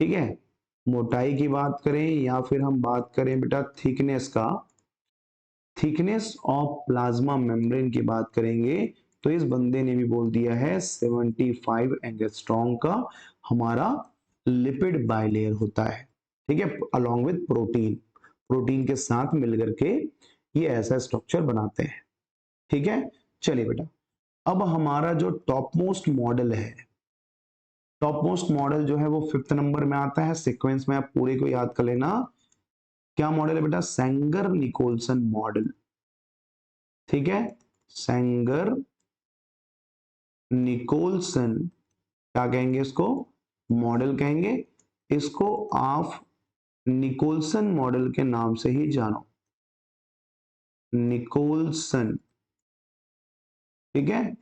ठीक है, मोटाई की बात करें या फिर हम बात करें बेटा थिकनेस का, थिकनेस ऑफ प्लाज्मा मेम्ब्रेन की बात करेंगे तो इस बंदे ने भी बोल दिया है 75 एंगस्ट्रॉम का हमारा लिपिड बाइलेयर होता है, ठीक है, अलोंग विद प्रोटीन, प्रोटीन के साथ मिलकर के ये ऐसा स्ट्रक्चर बनाते हैं, ठीक है। चलिए बेटा, अब हमारा जो टॉप मोस्ट मॉडल है, टॉप मोस्ट मॉडल जो है वो 5th नंबर में आता है सीक्वेंस में, आप पूरे को याद कर लेना। क्या मॉडल है बेटा? सेंगर निकोलसन मॉडल, ठीक है, सेंगर निकोलसन क्या कहेंगे इसको? मॉडल कहेंगे। इसको आप निकोलसन मॉडल के नाम से ही जानो, निकोलसन, ठीक है,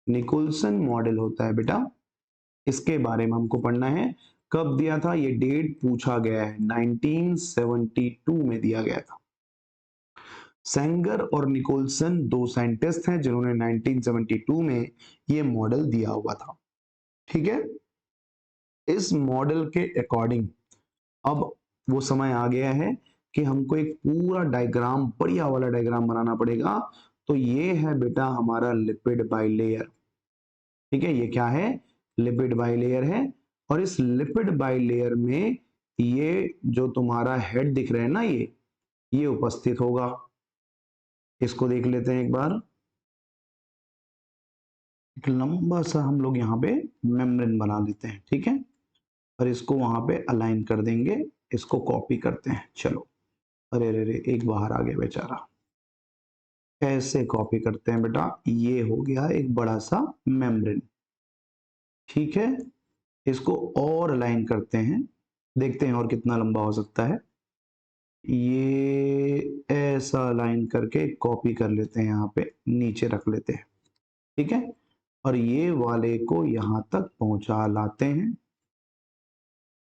निकोलसन मॉडल होता है बेटा। इसके बारे में हमको पढ़ना है। कब दिया था ये? डेट पूछा गया है, 1972 में दिया गया था। सेंगर और निकोलसन दो साइंटिस्ट हैं जिन्होंने 1972 में ये मॉडल दिया हुआ था, ठीक है। इस मॉडल के अकॉर्डिंग अब वो समय आ गया है कि हमको एक पूरा डायग्राम, बढ़िया वाला डायग्राम बनाना पड़ेगा। तो ये है बेटा हमारा लिपिड बाइलेयर, ठीक है, ये क्या है? लिपिड बाइलेयर है। और इस लिपिड बाइलेयर में ये जो तुम्हारा हेड दिख रहा है ना, ये उपस्थित होगा। इसको देख लेते हैं एक बार। एक लंबा सा हम लोग यहाँ पे मेम्ब्रेन बना लेते हैं, ठीक है, और इसको वहां पे अलाइन कर देंगे। इसको कॉपी करते हैं, चलो। अरे रे रे, एक बाहर आ गया बेचारा। कैसे कॉपी करते हैं बेटा? ये हो गया एक बड़ा सा मेम्ब्रेन, ठीक है। इसको और अलाइन करते हैं, देखते हैं और कितना लंबा हो सकता है। ये ऐसा अलाइन करके कॉपी कर लेते हैं, यहाँ पे नीचे रख लेते हैं, ठीक है। और ये वाले को यहां तक पहुंचा लाते हैं।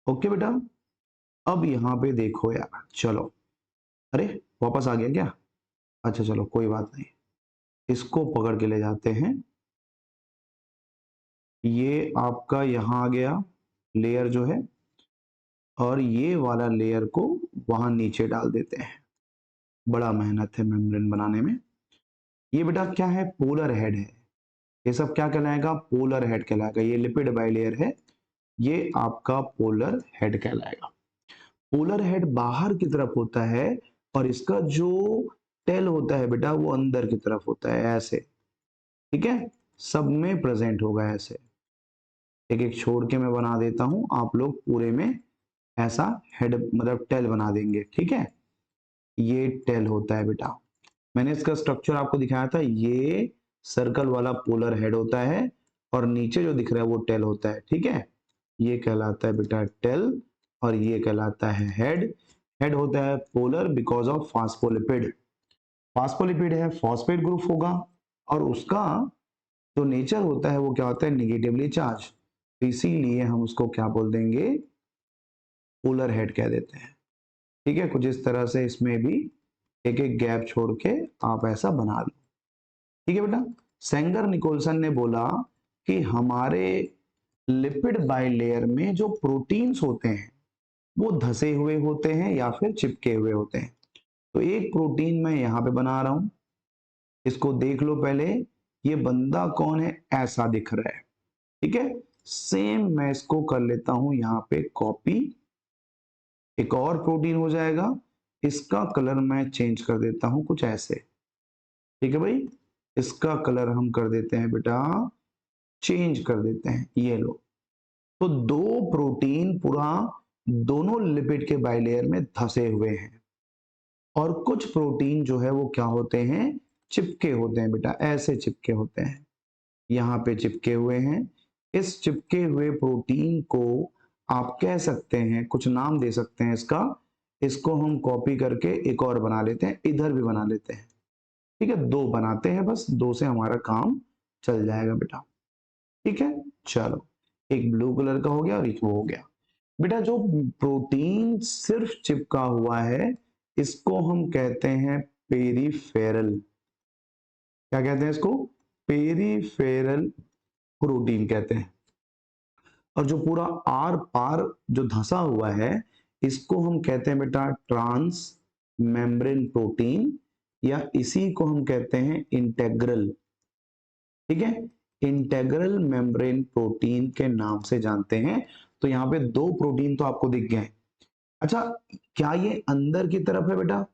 ओके बेटा, अब यहाँ पे देखो यार, चलो। अरे वापस आ गया क्या? अच्छा चलो कोई बात नहीं, इसको पकड़ के ले जाते हैं। ये आपका यहाँ आ गया लेयर जो है, और ये वाला लेयर को वहां नीचे डाल देते हैं। बड़ा मेहनत है मेम्ब्रेन बनाने में। ये बेटा क्या है? पोलर हेड है। ये सब क्या कहलाएगा? पोलर हेड कहलाएगा। ये लिपिड बाइलेयर है, ये आपका पोलर हेड कहलाएगा। पोलर हेड बाहर की तरफ होता है और इसका जो टेल होता है बेटा वो अंदर की तरफ होता है, ऐसे, ठीक है, सब में प्रेजेंट होगा ऐसे। एक एक छोड़ के मैं बना देता हूं, आप लोग पूरे में ऐसा हेड मतलब टेल बना देंगे, ठीक है। ये टेल होता है बेटा, मैंने इसका स्ट्रक्चर आपको दिखाया था। ये सर्कल वाला पोलर हेड होता है और नीचे जो दिख रहा है वो टेल होता है, ठीक है। ये कहलाता है बेटा टेल और ये कहलाता है हेड। हेड होता है polar because of phospholipid, phospholipid है, फॉस्फेट ग्रुप होगा, और उसका जो नेचर होता है वो क्या होता है? Negatively charge. तो इसीलिए हम उसको क्या बोल देंगे? पोलर हेड कह देते हैं, ठीक है। कुछ इस तरह से इसमें भी एक एक गैप छोड़ के आप ऐसा बना लो, ठीक है बेटा। सेंगर निकोलसन ने बोला कि हमारे लिपिड बाइलेयर में जो प्रोटीन्स होते हैं वो धसे हुए होते हैं या फिर चिपके हुए होते हैं। तो एक प्रोटीन मैं यहाँ पे बना रहा हूं, इसको देख लो पहले। ये बंदा कौन है? ऐसा दिख रहा है, ठीक है। सेम मैं इसको कर लेता हूं यहाँ पे कॉपी, एक और प्रोटीन हो जाएगा। इसका कलर मैं चेंज कर देता हूं कुछ ऐसे, ठीक है भाई। इसका कलर हम कर देते हैं बेटा, चेंज कर देते हैं, ये लो। तो दो प्रोटीन पूरा दोनों लिपिड के बाइलेयर में धसे हुए हैं, और कुछ प्रोटीन जो है वो क्या होते हैं? चिपके होते हैं बेटा, ऐसे चिपके होते हैं, यहाँ पे चिपके हुए हैं। इस चिपके हुए प्रोटीन को आप कह सकते हैं, कुछ नाम दे सकते हैं इसका। इसको हम कॉपी करके एक और बना लेते हैं, इधर भी बना लेते हैं, ठीक है। दो बनाते हैं बस, दो से हमारा काम चल जाएगा बेटा, ठीक है। चलो, एक ब्लू कलर का हो गया और एक वो हो गया बेटा। जो प्रोटीन सिर्फ चिपका हुआ है इसको हम कहते हैं पेरिफेरल। क्या कहते हैं इसको? पेरिफेरल प्रोटीन कहते हैं। और जो पूरा आर पार जो धंसा हुआ है इसको हम कहते हैं बेटा ट्रांस मेम्ब्रेन प्रोटीन, या इसी को हम कहते हैं इंटेग्रल। ठीक है, इंटेग्रल मेम्ब्रेन प्रोटीन के नाम से जानते हैं। तो यहाँ पे दो प्रोटीन तो आपको दिख गए। अच्छा, क्या ये अंदर की तरफ है बेटा?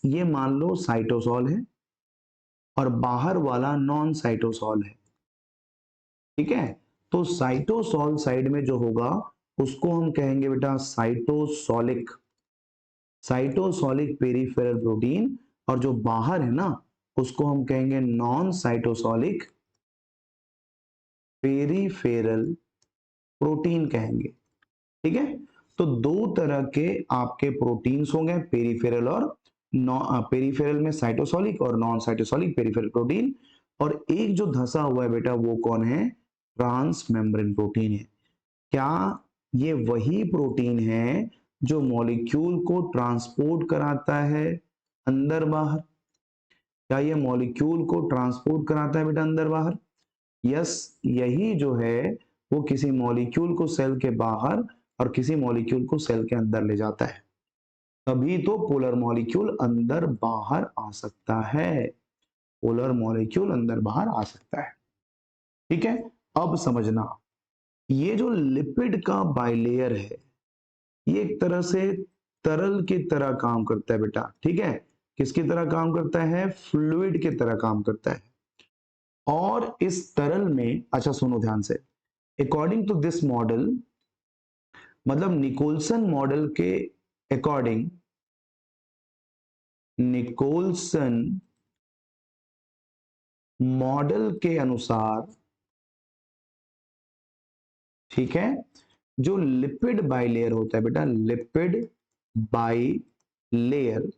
ये मान लो साइटोसॉल है और बाहर वाला नॉन साइटोसॉल है। ठीक है, तो साइटोसॉल साइड में जो होगा उसको हम कहेंगे बेटा साइटोसॉलिक, साइटोसॉलिक पेरिफेरल प्रोटीन। और जो बाहर है ना उसको हम कहेंगे नॉन साइटोसॉलिक पेरिफेरल प्रोटीन कहेंगे। ठीक है, तो दो तरह के आपके प्रोटीन्स होंगे, पेरिफेरल और पेरिफेरल में साइटोसॉलिक और नॉन साइटोसॉलिक पेरिफेरल प्रोटीन। और एक जो धंसा हुआ है बेटा वो कौन है? ट्रांस मेम्ब्रेन प्रोटीन है। क्या ये वही प्रोटीन है जो मॉलिक्यूल को ट्रांसपोर्ट कराता है अंदर बाहर? क्या ये मॉलिक्यूल को ट्रांसपोर्ट कराता है बेटा अंदर बाहर? यस, यही जो है वो किसी मॉलिक्यूल को सेल के बाहर और किसी मॉलिक्यूल को सेल के अंदर ले जाता है। तभी तो पोलर मॉलिक्यूल अंदर बाहर आ सकता है, पोलर मॉलिक्यूल अंदर बाहर आ सकता है। ठीक है, अब समझना, ये जो लिपिड का बाइलेयर है ये एक तरह से तरल की तरह काम करता है बेटा। ठीक है, किसकी तरह काम करता है? फ्लूइड की तरह काम करता है। और इस तरल में, अच्छा सुनो ध्यान से, अकॉर्डिंग टू दिस मॉडल, मतलब निकोल्सन मॉडल के अकॉर्डिंग, निकोल्सन मॉडल के अनुसार, ठीक है, जो लिपिड बाइलेयर होता है बेटा, लिपिड बाइलेयर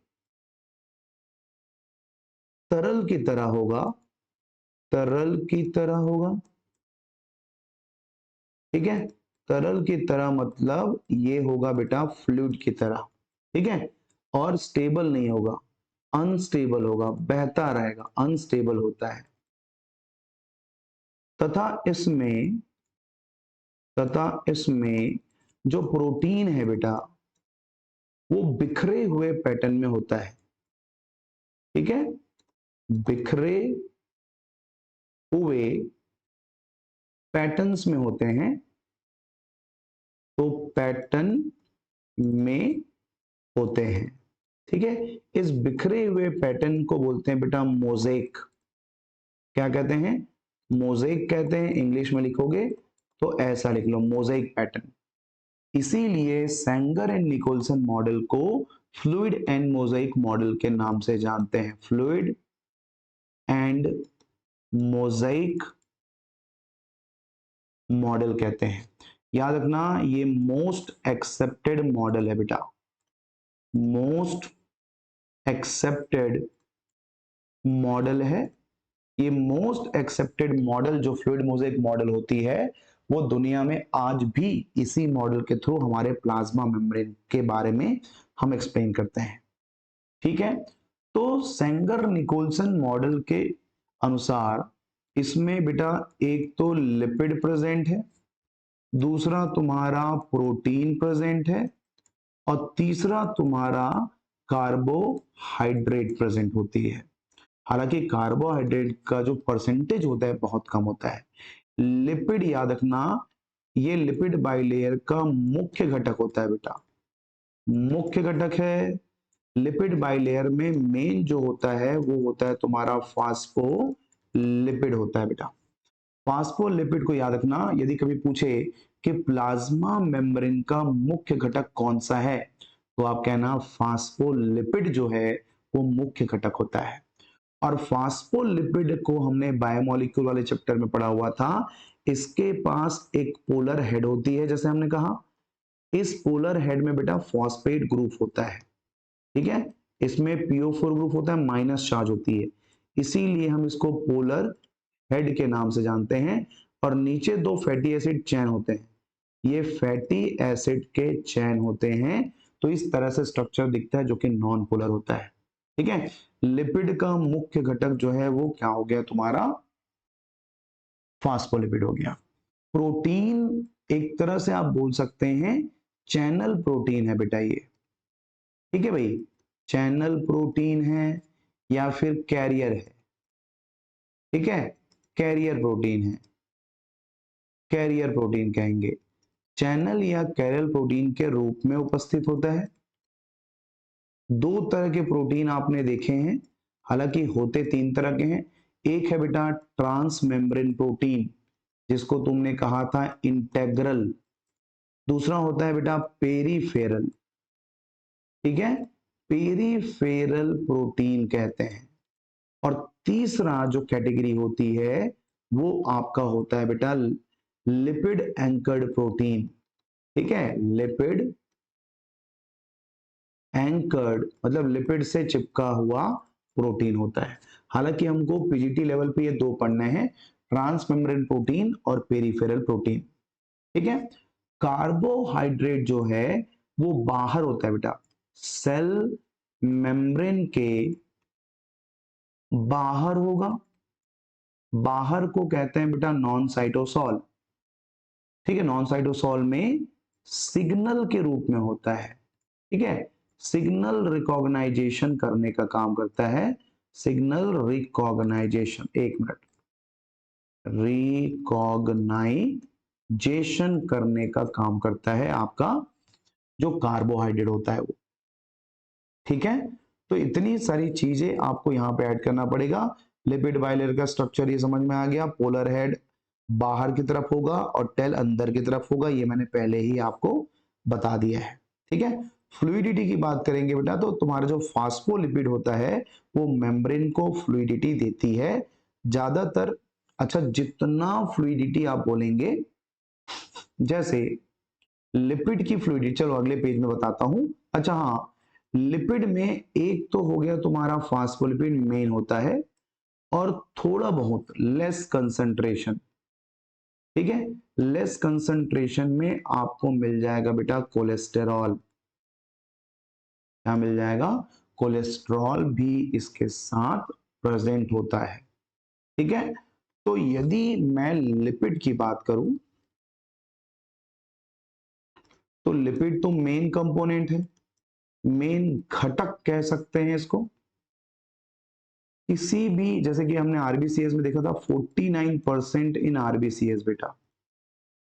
तरल की तरह होगा, तरल की तरह होगा। ठीक है, तरल की तरह मतलब ये होगा बेटा फ्लूइड की तरह। ठीक है, और स्टेबल नहीं होगा, अनस्टेबल होगा, बहता रहेगा, अनस्टेबल होता है। तथा इसमें तथा इसमें जो प्रोटीन है बेटा वो बिखरे हुए पैटर्न में होता है। ठीक है, बिखरे हुए पैटर्न्स में होते हैं। तो पैटर्न में होते हैं। ठीक है, इस बिखरे हुए पैटर्न को बोलते हैं बेटा मोज़ेक। क्या कहते हैं? मोज़ेक कहते हैं। इंग्लिश में लिखोगे तो ऐसा लिख लो, मोज़ेक पैटर्न। इसीलिए सेंगर एंड निकोल्सन मॉडल को फ्लूइड एंड मोज़ेक मॉडल के नाम से जानते हैं। फ्लूइड एंड मोज़ेक मॉडल कहते हैं। याद रखना, ये मोस्ट एक्सेप्टेड मॉडल है बेटा, मोस्ट एक्सेप्टेड मॉडल है। ये मोस्ट एक्सेप्टेड मॉडल जो फ्लूइड मोज़ेक मॉडल होती है वो दुनिया में आज भी इसी मॉडल के थ्रू हमारे प्लाज्मा मेम्ब्रेन के बारे में हम एक्सप्लेन करते हैं। ठीक है, तो सेंगर निकोल्सन मॉडल के अनुसार इसमें बेटा एक तो लिपिड प्रेजेंट है, दूसरा तुम्हारा प्रोटीन प्रेजेंट है, और तीसरा तुम्हारा कार्बोहाइड्रेट प्रेजेंट होती है। हालांकि कार्बोहाइड्रेट का जो परसेंटेज होता है बहुत कम होता है। लिपिड याद रखना, ये लिपिड बाइलेयर का मुख्य घटक होता है बेटा, मुख्य घटक है। लिपिड बाइलेयर में मेन जो होता है वो होता है तुम्हारा फास्फोलिपिड होता है बेटा। फास्फोलिपिड को याद रखना, यदि कभी पूछे कि प्लाज्मा मेम्ब्रेन का मुख्य घटक कौन सा है तो आप कहना फास्फोलिपिड जो है वो मुख्य घटक होता है। और फास्फोलिपिड को हमने बायोमोलिक्यूल वाले चैप्टर में पढ़ा हुआ था। इसके पास एक पोलर हेड होती है, जैसे हमने कहा, इस पोलर हेड में बेटा फॉस्फेट ग्रुप होता है। ठीक है, इसमें PO4 ग्रुप होता है, माइनस चार्ज होती है, इसीलिए हम इसको पोलर हेड के नाम से जानते हैं। और नीचे दो फैटी एसिड चैन होते हैं, ये फैटी एसिड के चैन होते हैं। तो इस तरह से स्ट्रक्चर दिखता है जो कि नॉन पोलर होता है। ठीक है, लिपिड का मुख्य घटक जो है वो क्या हो गया तुम्हारा? फास्फोलिपिड हो गया। प्रोटीन एक तरह से आप बोल सकते हैं चैनल प्रोटीन है बेटा ये, ठीक है भाई, चैनल प्रोटीन है या फिर कैरियर है, ठीक है, कैरियर प्रोटीन है, कैरियर प्रोटीन कहेंगे। चैनल या कैरियर प्रोटीन के रूप में उपस्थित होता है। दो तरह के प्रोटीन आपने देखे हैं, हालांकि होते तीन तरह के हैं। एक है बेटा ट्रांस मेम्ब्रेन प्रोटीन, जिसको तुमने कहा था इंटेग्रल। दूसरा होता है बेटा पेरीफेरल, ठीक है, पेरीफेरल प्रोटीन कहते हैं। और तीसरा जो कैटेगरी होती है वो आपका होता है बेटा लिपिड एंकर्ड प्रोटीन, ठीक है, लिपिड एंकर्ड मतलब लिपिड से चिपका हुआ प्रोटीन होता है। हालांकि हमको पीजीटी लेवल पे ये दो पढ़ने हैं, ट्रांस मेम्ब्रेन प्रोटीन और पेरीफेरल प्रोटीन, ठीक है। कार्बोहाइड्रेट जो है वो बाहर होता है बेटा, सेल मेम्ब्रेन के बाहर होगा, बाहर को कहते हैं बेटा नॉन साइटोसॉल, ठीक है, नॉन साइटोसॉल में सिग्नल के रूप में होता है, ठीक है, सिग्नल रिकॉग्नाइजेशन करने का काम करता है, सिग्नल रिकॉग्नाइजेशन, एक मिनट, रिकॉग्नाइजेशन करने का काम करता है आपका जो कार्बोहाइड्रेट होता है वो, ठीक है। तो इतनी सारी चीजें आपको यहां पे ऐड करना पड़ेगा। लिपिड बाइलेयर का स्ट्रक्चर ये समझ में आ गया, पोलर हेड बाहर की तरफ होगा और टेल अंदर की तरफ होगा, ये मैंने पहले ही आपको बता दिया है, ठीक है। फ्लूइडिटी की बात करेंगे बेटा तो तुम्हारा जो फास्फोलिपिड होता है वो मेम्ब्रेन को फ्लूइडिटी देती है ज्यादातर। अच्छा, जितना फ्लूइडिटी आप बोलेंगे, जैसे लिपिड की फ्लूइडिटी, चलो अगले पेज में बताता हूं। अच्छा हाँ, लिपिड में एक तो हो गया तुम्हारा फास्फोलिपिड मेन होता है और थोड़ा बहुत लेस कंसंट्रेशन, ठीक है, लेस कंसंट्रेशन में आपको मिल जाएगा बेटा कोलेस्टेरॉल, क्या मिल जाएगा, कोलेस्ट्रॉल भी इसके साथ प्रेजेंट होता है, ठीक है। तो यदि मैं लिपिड की बात करूं तो लिपिड तो मेन कंपोनेंट है, मेन घटक कह सकते हैं इसको। किसी भी, जैसे कि हमने आरबीसीएस में देखा था 49% इन आरबीसीएस बेटा,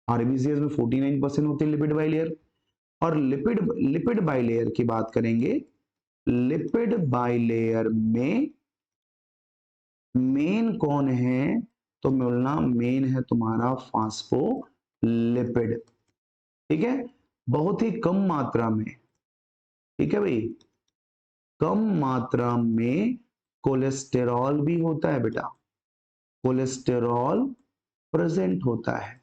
आरबीसीएस में 49% होते हैं लिपिड बाइलेयर। और लिपिड लिपिड बाइलेयर की बात करेंगे, लिपिड बाइलेयर में मेन कौन है, तो बोलना मेन है तुम्हारा फास्फोलिपिड, ठीक है, बहुत ही कम मात्रा में, ठीक है भाई, कम मात्रा में कोलेस्टेरॉल भी होता है बेटा, कोलेस्टेरॉल प्रेजेंट होता है।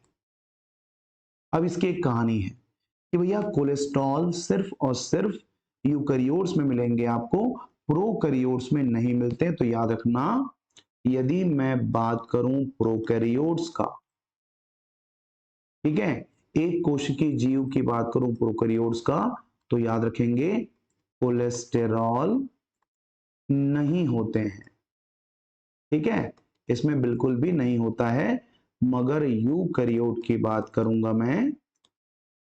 अब इसकी एक कहानी है कि भैया कोलेस्ट्रॉल सिर्फ और सिर्फ यूकैरियोट्स में मिलेंगे आपको, प्रोकैरियोट्स में नहीं मिलते। तो याद रखना, यदि मैं बात करूं प्रोकैरियोट्स का, ठीक है, एक कोशिकीय जीव की बात करूं प्रोकैरियोट्स का, तो याद रखेंगे कोलेस्टेरॉल नहीं होते हैं, ठीक है, इसमें बिल्कुल भी नहीं होता है। मगर यूकैरियोट की बात करूंगा मैं,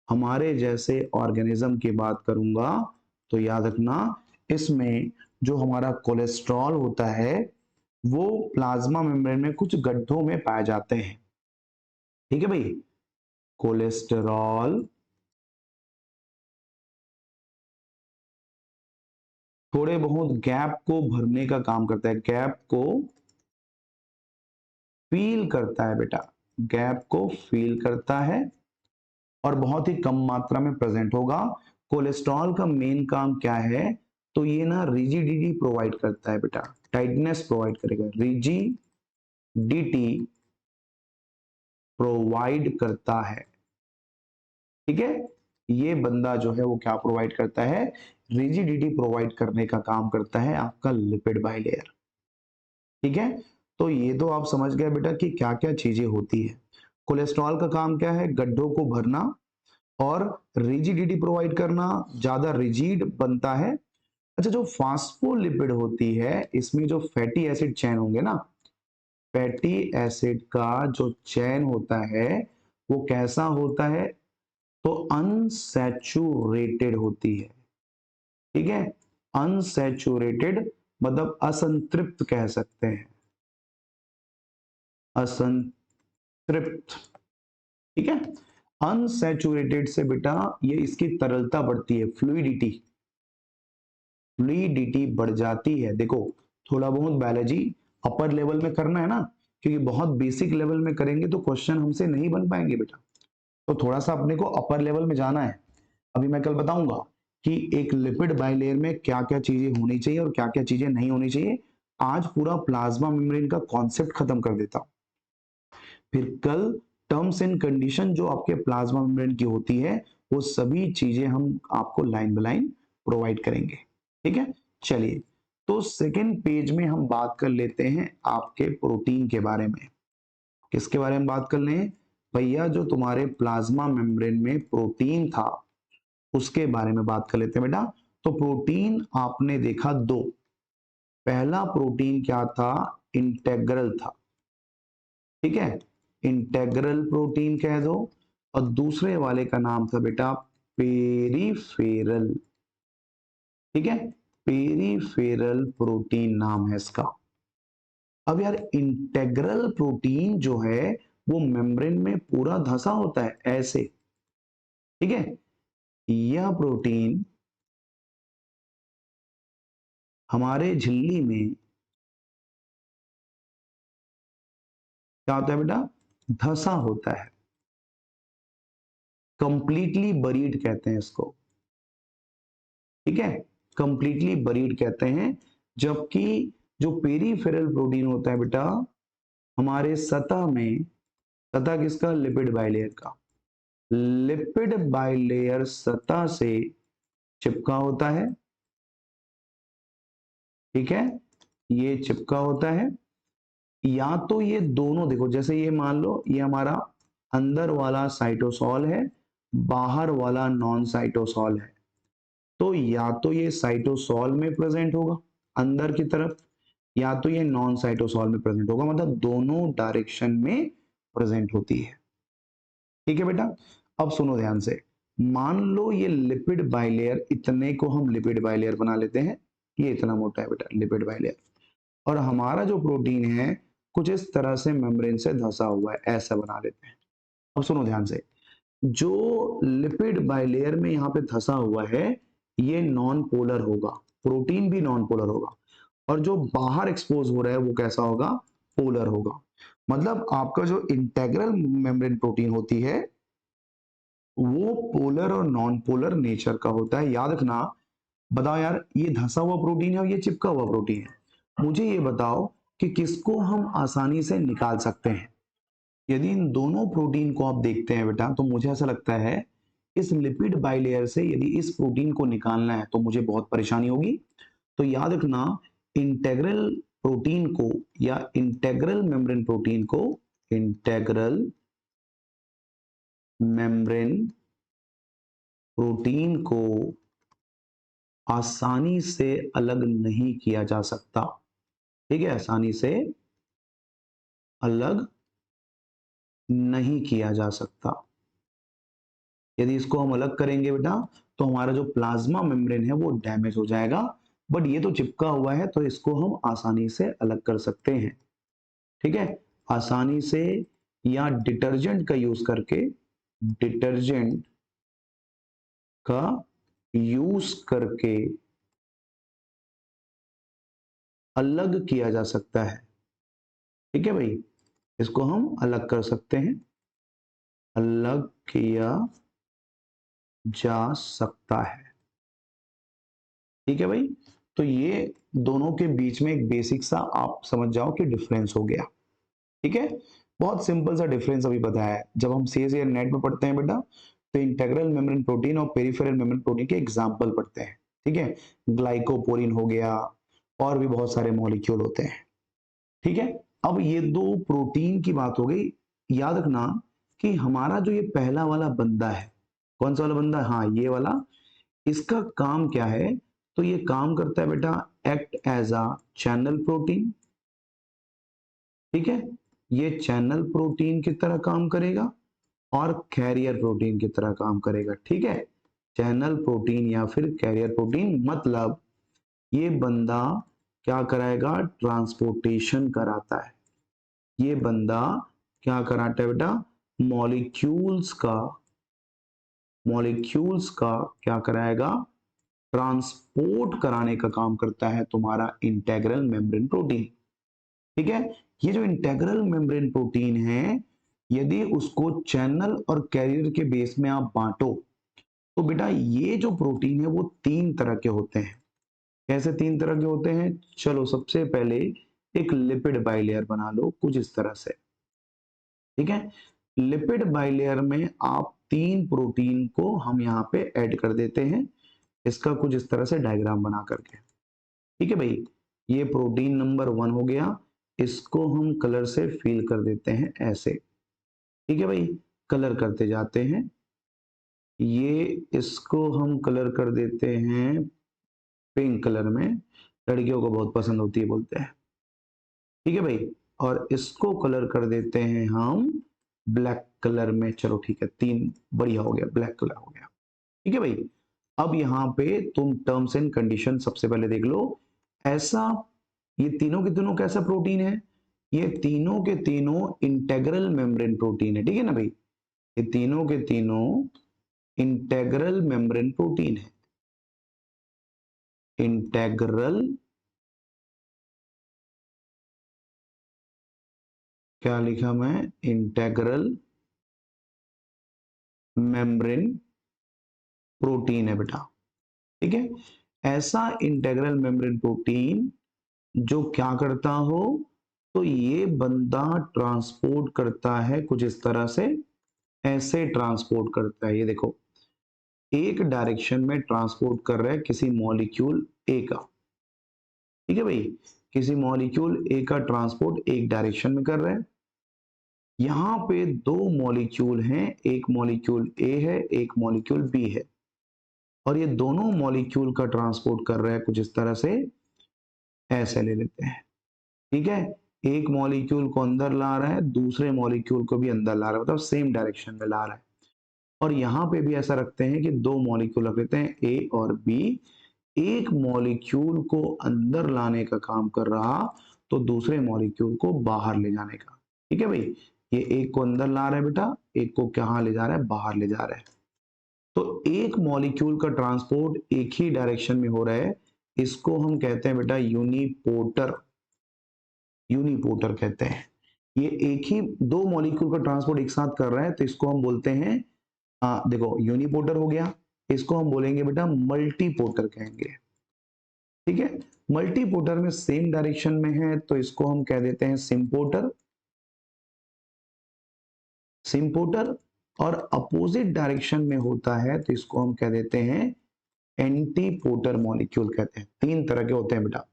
हमारे जैसे ऑर्गेनिज्म की बात करूंगा, तो याद रखना इसमें जो हमारा कोलेस्ट्रॉल होता है वो प्लाज्मा मेम्ब्रेन में कुछ गड्ढों में पाए जाते हैं, ठीक है भाई, कोलेस्टेरॉल थोड़े बहुत गैप को भरने का काम करता है, गैप को फील करता है बेटा, गैप को फील करता है और बहुत ही कम मात्रा में प्रेजेंट होगा। कोलेस्ट्रॉल का मेन काम क्या है, तो ये ना रिजिडिटी प्रोवाइड करता है बेटा, टाइटनेस प्रोवाइड करेगा, रिजिडिटी प्रोवाइड करता है, ठीक है, ये बंदा जो है वो क्या प्रोवाइड करता है, रिजिडिटी प्रोवाइड करने का काम करता है आपका लिपिड बाइलेयर, ठीक है। तो ये तो आप समझ गए बेटा कि क्या क्या चीजें होती है। कोलेस्ट्रॉल का काम क्या है, गड्ढों को भरना और रिजिडिटी प्रोवाइड करना, ज्यादा रिजिड बनता है। अच्छा, जो फास्फोलिपिड होती है इसमें जो फैटी एसिड चैन होंगे ना, फैटी एसिड का जो चेन होता है वो कैसा होता है, तो अनसैचुरेटेड होती है। ठीक है, अनसैचुरेटेड मतलब असंतृप्त कह सकते हैं, असंतृप्त। ठीक है, अनसैचुरेटेड से बेटा ये इसकी तरलता बढ़ती है, फ्लूइडिटी, फ्लूइडिटी बढ़ जाती है। देखो थोड़ा बहुत बायोलॉजी अपर लेवल में करना है ना, क्योंकि बहुत बेसिक लेवल में करेंगे तो क्वेश्चन हमसे नहीं बन पाएंगे बेटा, तो थोड़ा सा अपने को अपर लेवल में जाना है। अभी मैं कल बताऊंगा कि एक लिपिड बाइलेयर में क्या क्या चीजें होनी चाहिए और क्या क्या चीजें नहीं होनी चाहिए। आज पूरा प्लाज्मा मेम्ब्रेन का कॉन्सेप्ट खत्म कर देता हूं, फिर कल टर्म्स एंड कंडीशन जो आपके प्लाज्मा मेम्ब्रेन की होती है वो सभी चीजें हम आपको लाइन बाय लाइन प्रोवाइड करेंगे। ठीक है, चलिए तो सेकेंड पेज में हम बात कर लेते हैं आपके प्रोटीन के बारे में। किसके बारे में बात कर लें भैया, जो तुम्हारे प्लाज्मा मेम्ब्रेन में प्रोटीन था उसके बारे में बात कर लेते हैं बेटा। तो प्रोटीन आपने देखा दो, पहला प्रोटीन क्या था, इंटेग्रल था। ठीक है, इंटेग्रल प्रोटीन कह दो, और दूसरे वाले का नाम था बेटा पेरीफेरल। ठीक है, पेरीफेरल प्रोटीन नाम है इसका। अब यार इंटेग्रल प्रोटीन जो है वो मेम्ब्रेन में पूरा धंसा होता है ऐसे। ठीक है, यह प्रोटीन हमारे झिल्ली में क्या होता है बेटा, धंसा होता है, कंप्लीटली बरीड कहते हैं इसको। ठीक है, कंप्लीटली बरीड कहते हैं। जबकि जो पेरीफेरल प्रोटीन होता है बेटा हमारे सतह में, सतह किसका, लिपिड बाइलेयर का, लिपिड बाइलेयर सतह से चिपका होता है। ठीक है, ये चिपका होता है, या तो ये दोनों देखो, जैसे ये मान लो ये हमारा अंदर वाला साइटोसॉल है, बाहर वाला नॉन साइटोसॉल है, तो या तो ये साइटोसॉल में प्रेजेंट होगा अंदर की तरफ, या तो ये नॉन साइटोसॉल में प्रेजेंट होगा, मतलब दोनों डायरेक्शन में प्रेजेंट होती है। ठीक है बेटा, अब सुनो ध्यान से, मान लो ये लिपिड बाइलेयर, इतने को हम लिपिड बाइलेयर बना लेते हैं, ये इतना मोटा है बेटा लिपिड बाइलेयर, और हमारा जो प्रोटीन है कुछ इस तरह से मेम्ब्रेन से धंसा हुआ है, ऐसा बना लेते हैं। अब सुनो ध्यान से, जो लिपिड बाइलेयर में यहाँ पे धंसा हुआ है ये नॉन पोलर होगा, प्रोटीन भी नॉन पोलर होगा, और जो बाहर एक्सपोज हो रहा है वो कैसा होगा, पोलर होगा। मतलब आपका जो इंटेग्रल मेम्ब्रेन प्रोटीन होती है वो पोलर और नॉन पोलर नेचर का होता है, याद रखना। बताओ यार, ये धंसा हुआ प्रोटीन है और ये चिपका हुआ प्रोटीन है, मुझे ये बताओ कि किसको हम आसानी से निकाल सकते हैं। यदि इन दोनों प्रोटीन को आप देखते हैं बेटा तो मुझे ऐसा लगता है इस लिपिड बाइलेयर से यदि इस प्रोटीन को निकालना है तो मुझे बहुत परेशानी होगी। तो याद रखना, इंटेग्रल प्रोटीन को या इंटेग्रल मेम्ब्रेन प्रोटीन को, इंटेग्रल मेम्ब्रेन प्रोटीन को आसानी से अलग नहीं किया जा सकता। ठीक है, आसानी से अलग नहीं किया जा सकता। यदि इसको हम अलग करेंगे बेटा तो हमारा जो प्लाज्मा मेम्ब्रेन है वो डैमेज हो जाएगा, बट ये तो चिपका हुआ है तो इसको हम आसानी से अलग कर सकते हैं। ठीक है, आसानी से, या डिटर्जेंट का यूज करके, डिटर्जेंट का यूज करके अलग किया जा सकता है। ठीक है भाई, इसको हम अलग कर सकते हैं, अलग किया जा सकता है। ठीक है भाई, तो ये दोनों के बीच में एक बेसिक सा आप समझ जाओ कि डिफरेंस हो गया। ठीक है, बहुत सिंपल सा डिफरेंस अभी बताया है। जब हम सीएस या नेट में पढ़ते हैं बेटा तो इंटेग्रल मेम्ब्रेन प्रोटीन और पेरिफेरल मेम्ब्रेन प्रोटीन के एग्जांपल पढ़ते हैं। ठीक है, ग्लाइकोपोरिन हो गया, और भी बहुत सारे मॉलिक्यूल होते हैं। ठीक है, अब ये दो प्रोटीन की बात हो गई। याद रखना कि हमारा जो ये पहला वाला बंदा है, कौन सा वाला बंदा, हाँ ये वाला, इसका काम क्या है, तो ये काम करता है बेटा act as a channel protein. ठीक है, ये चैनल प्रोटीन की तरह काम करेगा और कैरियर प्रोटीन की तरह काम करेगा। ठीक है, चैनल प्रोटीन या फिर कैरियर प्रोटीन, मतलब ये बंदा क्या कराएगा, ट्रांसपोर्टेशन कराता है। ये बंदा क्या कराता है बेटा, मॉलिक्यूल्स का क्या कराएगा, ट्रांसपोर्ट कराने का काम करता है तुम्हारा इंटेग्रल मेम्ब्रेन प्रोटीन। ठीक है, ये जो इंटेग्रल मेम्ब्रेन प्रोटीन है, यदि उसको चैनल और कैरियर के बेस में आप बांटो तो बेटा ये जो प्रोटीन है वो तीन तरह के होते हैं। कैसे तीन तरह के होते हैं, चलो सबसे पहले एक लिपिड बाइलेयर बना लो कुछ इस तरह से। ठीक है, लिपिड बाइलेयर में आप तीन प्रोटीन को हम यहाँ पे ऐड कर देते हैं, इसका कुछ इस तरह से डायग्राम बना करके। ठीक है भाई, ये प्रोटीन नंबर 1 हो गया, इसको हम कलर से फिल कर देते हैं ऐसे। ठीक है भाई, कलर करते जाते हैं, ये इसको हम कलर कर देते हैं पिंक कलर में, लड़कियों को बहुत पसंद होती है बोलते हैं। ठीक है भाई, और इसको कलर कर देते हैं हम ब्लैक कलर में। चलो ठीक है, तीन बढ़िया हो गया, ब्लैक कलर हो गया। ठीक है भाई, अब यहाँ पे तुम टर्म्स एंड कंडीशन सबसे पहले देख लो। ऐसा ये तीनों के तीनों कैसा प्रोटीन है, ये तीनों के तीनों इंटेग्रल मेम्ब्रेन प्रोटीन है। ठीक है ना भाई, ये तीनों के तीनों इंटेग्रल मेम्ब्रेन प्रोटीन है। इंटेग्रल, क्या लिखा मैं, इंटेग्रल मेम्ब्रेन प्रोटीन है बेटा। ठीक है, ऐसा इंटेग्रल मेम्ब्रेन प्रोटीन जो क्या करता हो, तो ये बंदा ट्रांसपोर्ट करता है कुछ इस तरह से, ऐसे ट्रांसपोर्ट करता है। ये देखो, एक डायरेक्शन में ट्रांसपोर्ट कर रहा है किसी मॉलिक्यूल ए का। ठीक है भाई, किसी मॉलिक्यूल ए का ट्रांसपोर्ट एक डायरेक्शन में कर रहा है। यहां पे दो मॉलिक्यूल हैं, एक मॉलिक्यूल ए है, एक मॉलिक्यूल बी है, और ये दोनों मॉलिक्यूल का ट्रांसपोर्ट कर रहा है कुछ इस तरह से, ऐसे ले लेते हैं। ठीक है, एक मॉलिक्यूल को अंदर ला रहा है, दूसरे मॉलिक्यूल को भी अंदर ला रहा है, मतलब सेम डायरेक्शन में ला रहा है। और यहाँ पे भी ऐसा रखते हैं कि दो मॉलिक्यूल रख लेते हैं ए और बी, एक मॉलिक्यूल को अंदर लाने का काम कर रहा तो दूसरे मॉलिक्यूल को बाहर ले जाने का। ठीक है भाई, ये एक को अंदर ला रहा है बेटा, एक को कहाँ ले जा रहा है, बाहर ले जा रहा है। तो एक मॉलिक्यूल का ट्रांसपोर्ट एक ही डायरेक्शन में हो रहा है, इसको हम कहते हैं बेटा यूनिपोर्टर। यूनिपोर्टर कहते हैं, ये एक ही दो मॉलिक्यूल का ट्रांसपोर्ट एक साथ कर रहा है, तो इसको हम बोलते हैं देखो यूनिपोर्टर हो गया, इसको हम बोलेंगे बेटा मल्टीपोर्टर कहेंगे। ठीक है, मल्टीपोर्टर में सेम डायरेक्शन में है तो इसको हम कह देते हैं सिम्पोर्टर। सिम्पोर्टर और अपोजिट डायरेक्शन में होता है तो इसको हम कह देते हैं एंटीपोर्टर मॉलिक्यूल कहते हैं। तीन तरह के होते हैं बेटा।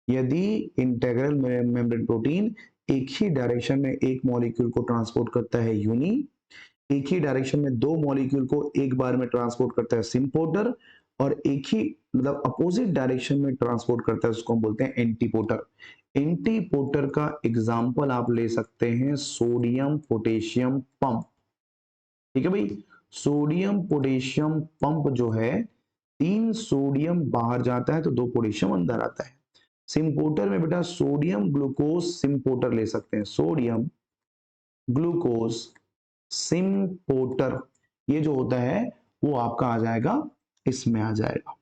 यदि इंटेग्रल मेम्ब्रेन प्रोटीन एक ही डायरेक्शन में एक मॉलिक्यूल को ट्रांसपोर्ट करता है यूनी, एक ही डायरेक्शन में दो मॉलिक्यूल को एक बार में ट्रांसपोर्ट करता है सिम्पोर्टर, और एक ही मतलब अपोजिट डायरेक्शन में ट्रांसपोर्ट करता है उसको हम बोलते हैं एंटीपोर्टर। एंटीपोर्टर का एग्जांपल आप ले सकते हैं सोडियम पोटेशियम पंप। ठीक है भाई, सोडियम पोटेशियम पंप जो है, तीन सोडियम बाहर जाता है तो दो पोटेशियम अंदर आता है। सिम्पोर्टर में बेटा सोडियम ग्लूकोज सिम्पोर्टर ले सकते हैं, सोडियम ग्लूकोज सिम्पोर्टर, ये जो होता है वो आपका आ जाएगा, इसमें आ जाएगा।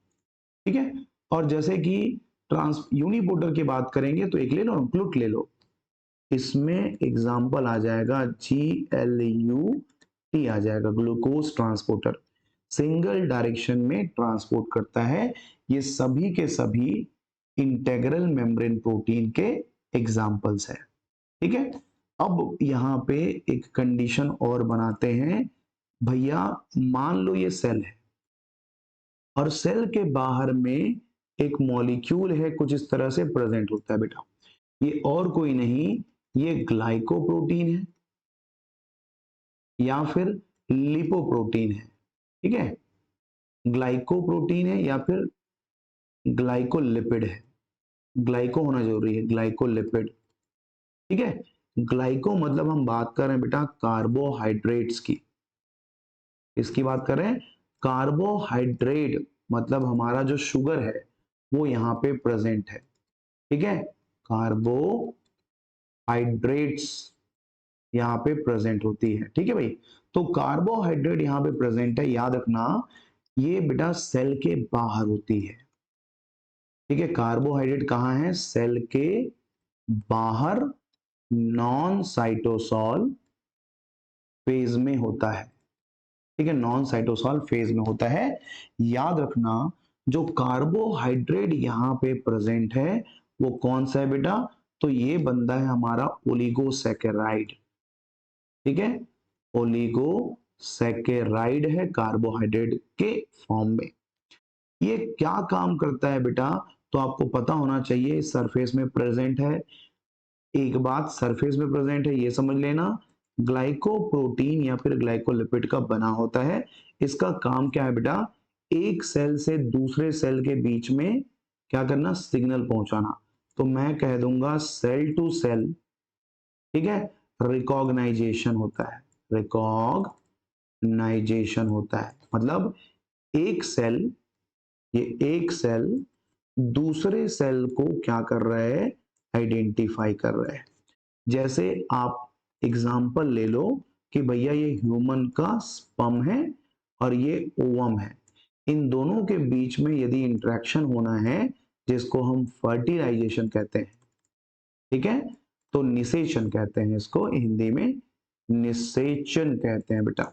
ठीक है, और जैसे कि ट्रांस यूनिपोर्टर की बात करेंगे तो एक ले लो, ग्लूट ले लो, इसमें एग्जांपल आ जाएगा GLUT आ जाएगा, ग्लूकोज ट्रांसपोर्टर, सिंगल डायरेक्शन में ट्रांसपोर्ट करता है। ये सभी के सभी इंटेग्रल मेम्ब्रेन प्रोटीन के एग्जांपल्स है। ठीक है, अब यहाँ पे एक कंडीशन और बनाते हैं भैया, मान लो ये सेल है और सेल के बाहर में एक मॉलिक्यूल है कुछ इस तरह से प्रेजेंट होता है बेटा, ये और कोई नहीं, ये ग्लाइकोप्रोटीन है या फिर लिपोप्रोटीन है। ठीक है, ग्लाइकोप्रोटीन है या फिर ग्लाइकोलिपिड है, ग्लाइको होना जरूरी है, ग्लाइकोलिपिड। ठीक है, ग्लाइको मतलब हम बात कर रहे हैं बेटा कार्बोहाइड्रेट्स की। इसकी बात कर रहे हैं कार्बोहाइड्रेट, मतलब हमारा जो शुगर है वो यहाँ पे प्रेजेंट है। ठीक है, कार्बोहाइड्रेट्स यहाँ पे प्रेजेंट होती है। ठीक है भाई, तो कार्बोहाइड्रेट यहाँ पे प्रेजेंट है, याद रखना ये बेटा सेल के बाहर होती है। ठीक है, कार्बोहाइड्रेट कहाँ है, सेल के बाहर नॉन साइटोसॉल फेज में होता है। ठीक है, नॉन साइटोसॉल फेज में होता है। याद रखना जो कार्बोहाइड्रेट यहाँ पे प्रेजेंट है वो कौन सा है बेटा, तो ये बंदा है हमारा ओलिगोसैकेराइड। ठीक है, ओलिगोसैकेराइड है कार्बोहाइड्रेट के फॉर्म में। ये क्या काम करता है बेटा, तो आपको पता होना चाहिए, सरफेस में प्रेजेंट है। एक बात, सरफेस में प्रेजेंट है ये समझ लेना, ग्लाइकोप्रोटीन या फिर ग्लाइकोलिपिड का बना होता है। इसका काम क्या है बेटा, एक सेल से दूसरे सेल के बीच में क्या करना, सिग्नल पहुंचाना। तो मैं कह दूंगा सेल टू सेल, ठीक है, रिकॉग्नाइजेशन होता है, रिकॉग्नाइजेशन होता है। मतलब एक सेल, ये एक सेल दूसरे सेल को क्या कर रहा है, आइडेंटिफाई कर रहा है। जैसे आप एग्जाम्पल ले लो कि भैया ये ह्यूमन का स्पर्म है और ये ओवम है, इन दोनों के बीच में यदि इंटरेक्शन होना है जिसको हम फर्टिलाइजेशन कहते हैं, ठीक है, तो निषेचन कहते हैं इसको, हिंदी में निषेचन कहते हैं बेटा।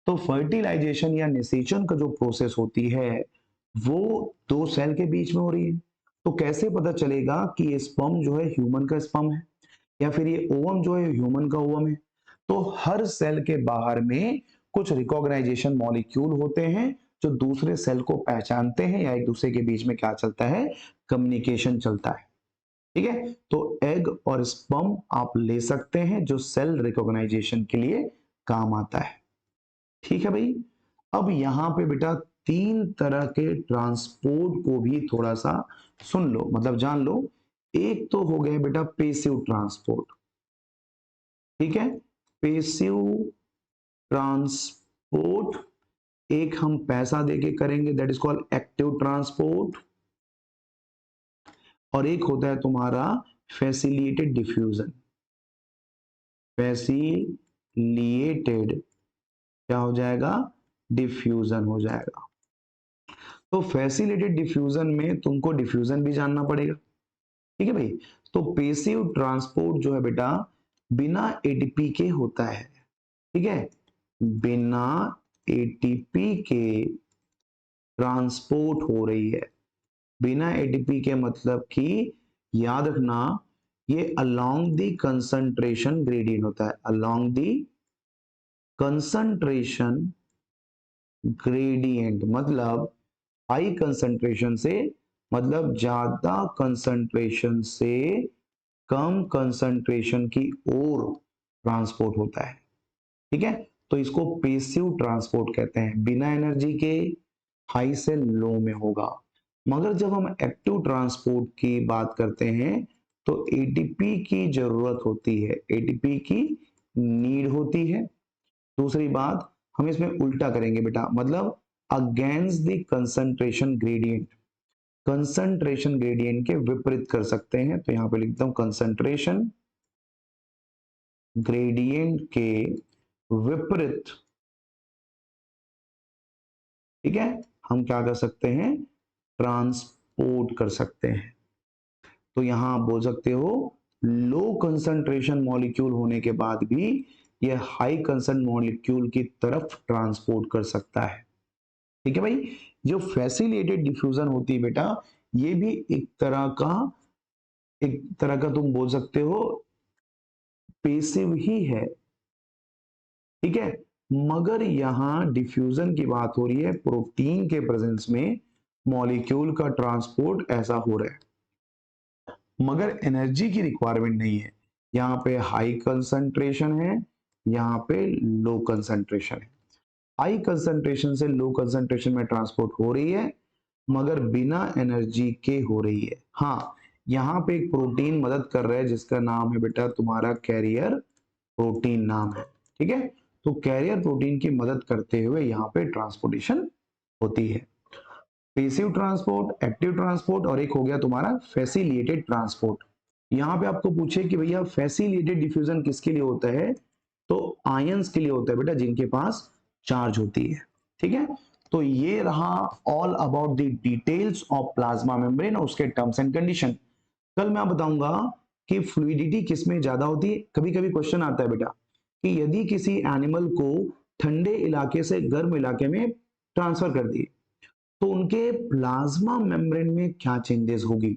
तो फर्टिलाइजेशन या निषेचन का जो प्रोसेस होती है वो दो सेल के बीच में हो रही है। तो कैसे पता चलेगा कि ये स्पर्म जो है ह्यूमन का स्पर्म है या फिर ये ओवम जो है ह्यूमन का ओवम है, तो हर सेल के बाहर में कुछ रिकॉग्नाइजेशन मॉलिक्यूल होते हैं जो दूसरे सेल को पहचानते हैं या एक दूसरे के बीच में क्या चलता है, कम्युनिकेशन चलता है। ठीक है, तो एग और स्पर्म आप ले सकते हैं जो सेल रिकॉग्नाइजेशन के लिए काम आता है। ठीक है भाई, अब यहां पे बेटा तीन तरह के ट्रांसपोर्ट को भी थोड़ा सा सुन लो, मतलब जान लो। एक तो हो गए बेटा पेसिव ट्रांसपोर्ट, ठीक है, पेसिव ट्रांसपोर्ट एक हम पैसा देके करेंगे, that is called active transport. और एक होता है तुम्हारा फैसिलिटेटेड डिफ्यूजन, फैसिलिटेटेड क्या हो जाएगा, डिफ्यूजन हो जाएगा। तो फैसिलिटेटेड डिफ्यूजन में तुमको डिफ्यूजन भी जानना पड़ेगा। ठीक है भाई, तो पेसिव ट्रांसपोर्ट जो है बेटा बिना एटीपी के होता है। ठीक है, बिना एटीपी के ट्रांसपोर्ट हो रही है। बिना एटीपी के मतलब कि याद रखना ये अलोंग द कंसंट्रेशन ग्रेडियंट होता है, अलोंग द कंसंट्रेशन ग्रेडियंट, मतलब हाई कंसंट्रेशन से, मतलब ज्यादा कंसंट्रेशन से कम कंसंट्रेशन की ओर ट्रांसपोर्ट होता है। ठीक है, तो इसको पेसिव ट्रांसपोर्ट कहते हैं, बिना एनर्जी के हाई से लो में होगा। मगर जब हम एक्टिव ट्रांसपोर्ट की बात करते हैं तो एटीपी की जरूरत होती है, एटीपी की नीड होती है। दूसरी बात हम इसमें उल्टा करेंगे बेटा, मतलब against the concentration gradient, concentration gradient के विपरीत कर सकते हैं। तो यहां पे लिखता हूं कंसंट्रेशन ग्रेडियंट के विपरीत, ठीक है, हम क्या कर सकते हैं, ट्रांसपोर्ट कर सकते हैं। तो यहां आप बोल सकते हो लो कंसंट्रेशन मॉलिक्यूल होने के बाद भी यह हाई कंसंट मॉलिक्यूल की तरफ ट्रांसपोर्ट कर सकता है। ठीक है भाई, जो फैसिलिटेटेड डिफ्यूजन होती है बेटा ये भी एक तरह का तुम बोल सकते हो पेसिव ही है। ठीक है, मगर यहां डिफ्यूजन की बात हो रही है प्रोटीन के प्रेजेंस में, मॉलिक्यूल का ट्रांसपोर्ट ऐसा हो रहा है, मगर एनर्जी की रिक्वायरमेंट नहीं है। यहाँ पे हाई कंसंट्रेशन है, यहाँ पे लो कंसंट्रेशन है। हाई कंसंट्रेशन से लो कंसंट्रेशन में ट्रांसपोर्ट हो रही है मगर बिना एनर्जी के हो रही है। हाँ, यहाँ पे एक प्रोटीन मदद कर रहा है जिसका नाम है बेटा तुम्हारा कैरियर प्रोटीन नाम है, ठीक है। तो कैरियर प्रोटीन की मदद करते हुए यहाँ पे ट्रांसपोर्टेशन होती है। पेसिव ट्रांसपोर्ट, एक्टिव ट्रांसपोर्ट और एक हो गया तुम्हारा फैसिलिटेटेड ट्रांसपोर्ट। यहाँ पे आपको पूछे कि भैया फैसिलिटेटेड डिफ्यूजन किसके लिए होता है, तो आयंस के लिए होता है बेटा जिनके पास चार्ज होती है, ठीक है। तो ये रहा all about the details of plasma membrane और उसके टर्म्स एंड कंडीशन। कल मैं बताऊंगा कि फ्लूइडिटी किसमें ज्यादा होती है। कभी कभी क्वेश्चन आता है बेटा कि यदि किसी एनिमल को ठंडे इलाके से गर्म इलाके में ट्रांसफर कर दिए तो उनके प्लाज्मा मेम्ब्रेन में क्या चेंजेस होगी।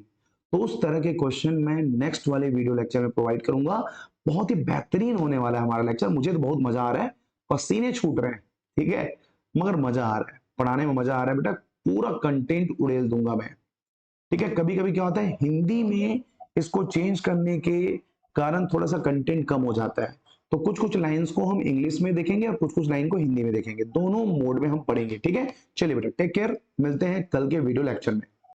तो उस तरह के क्वेश्चन मैं नेक्स्ट वाले वीडियो लेक्चर में प्रोवाइड करूंगा। बहुत ही बेहतरीन होने वाला है हमारा लेक्चर, मुझे तो बहुत मजा आ रहा है, पसीने छूट रहे हैं, ठीक है, मगर मजा आ रहा है, पढ़ाने में मजा आ रहा है बेटा, पूरा कंटेंट उड़ेल दूंगा मैं, ठीक है। कभी कभी क्या होता है हिंदी में इसको चेंज करने के कारण थोड़ा सा कंटेंट कम हो जाता है, तो कुछ कुछ लाइंस को हम इंग्लिश में देखेंगे और कुछ कुछ लाइन को हिंदी में देखेंगे, दोनों मोड में हम पढ़ेंगे, ठीक है। चलिए बेटा टेक केयर, मिलते हैं कल के वीडियो लेक्चर में।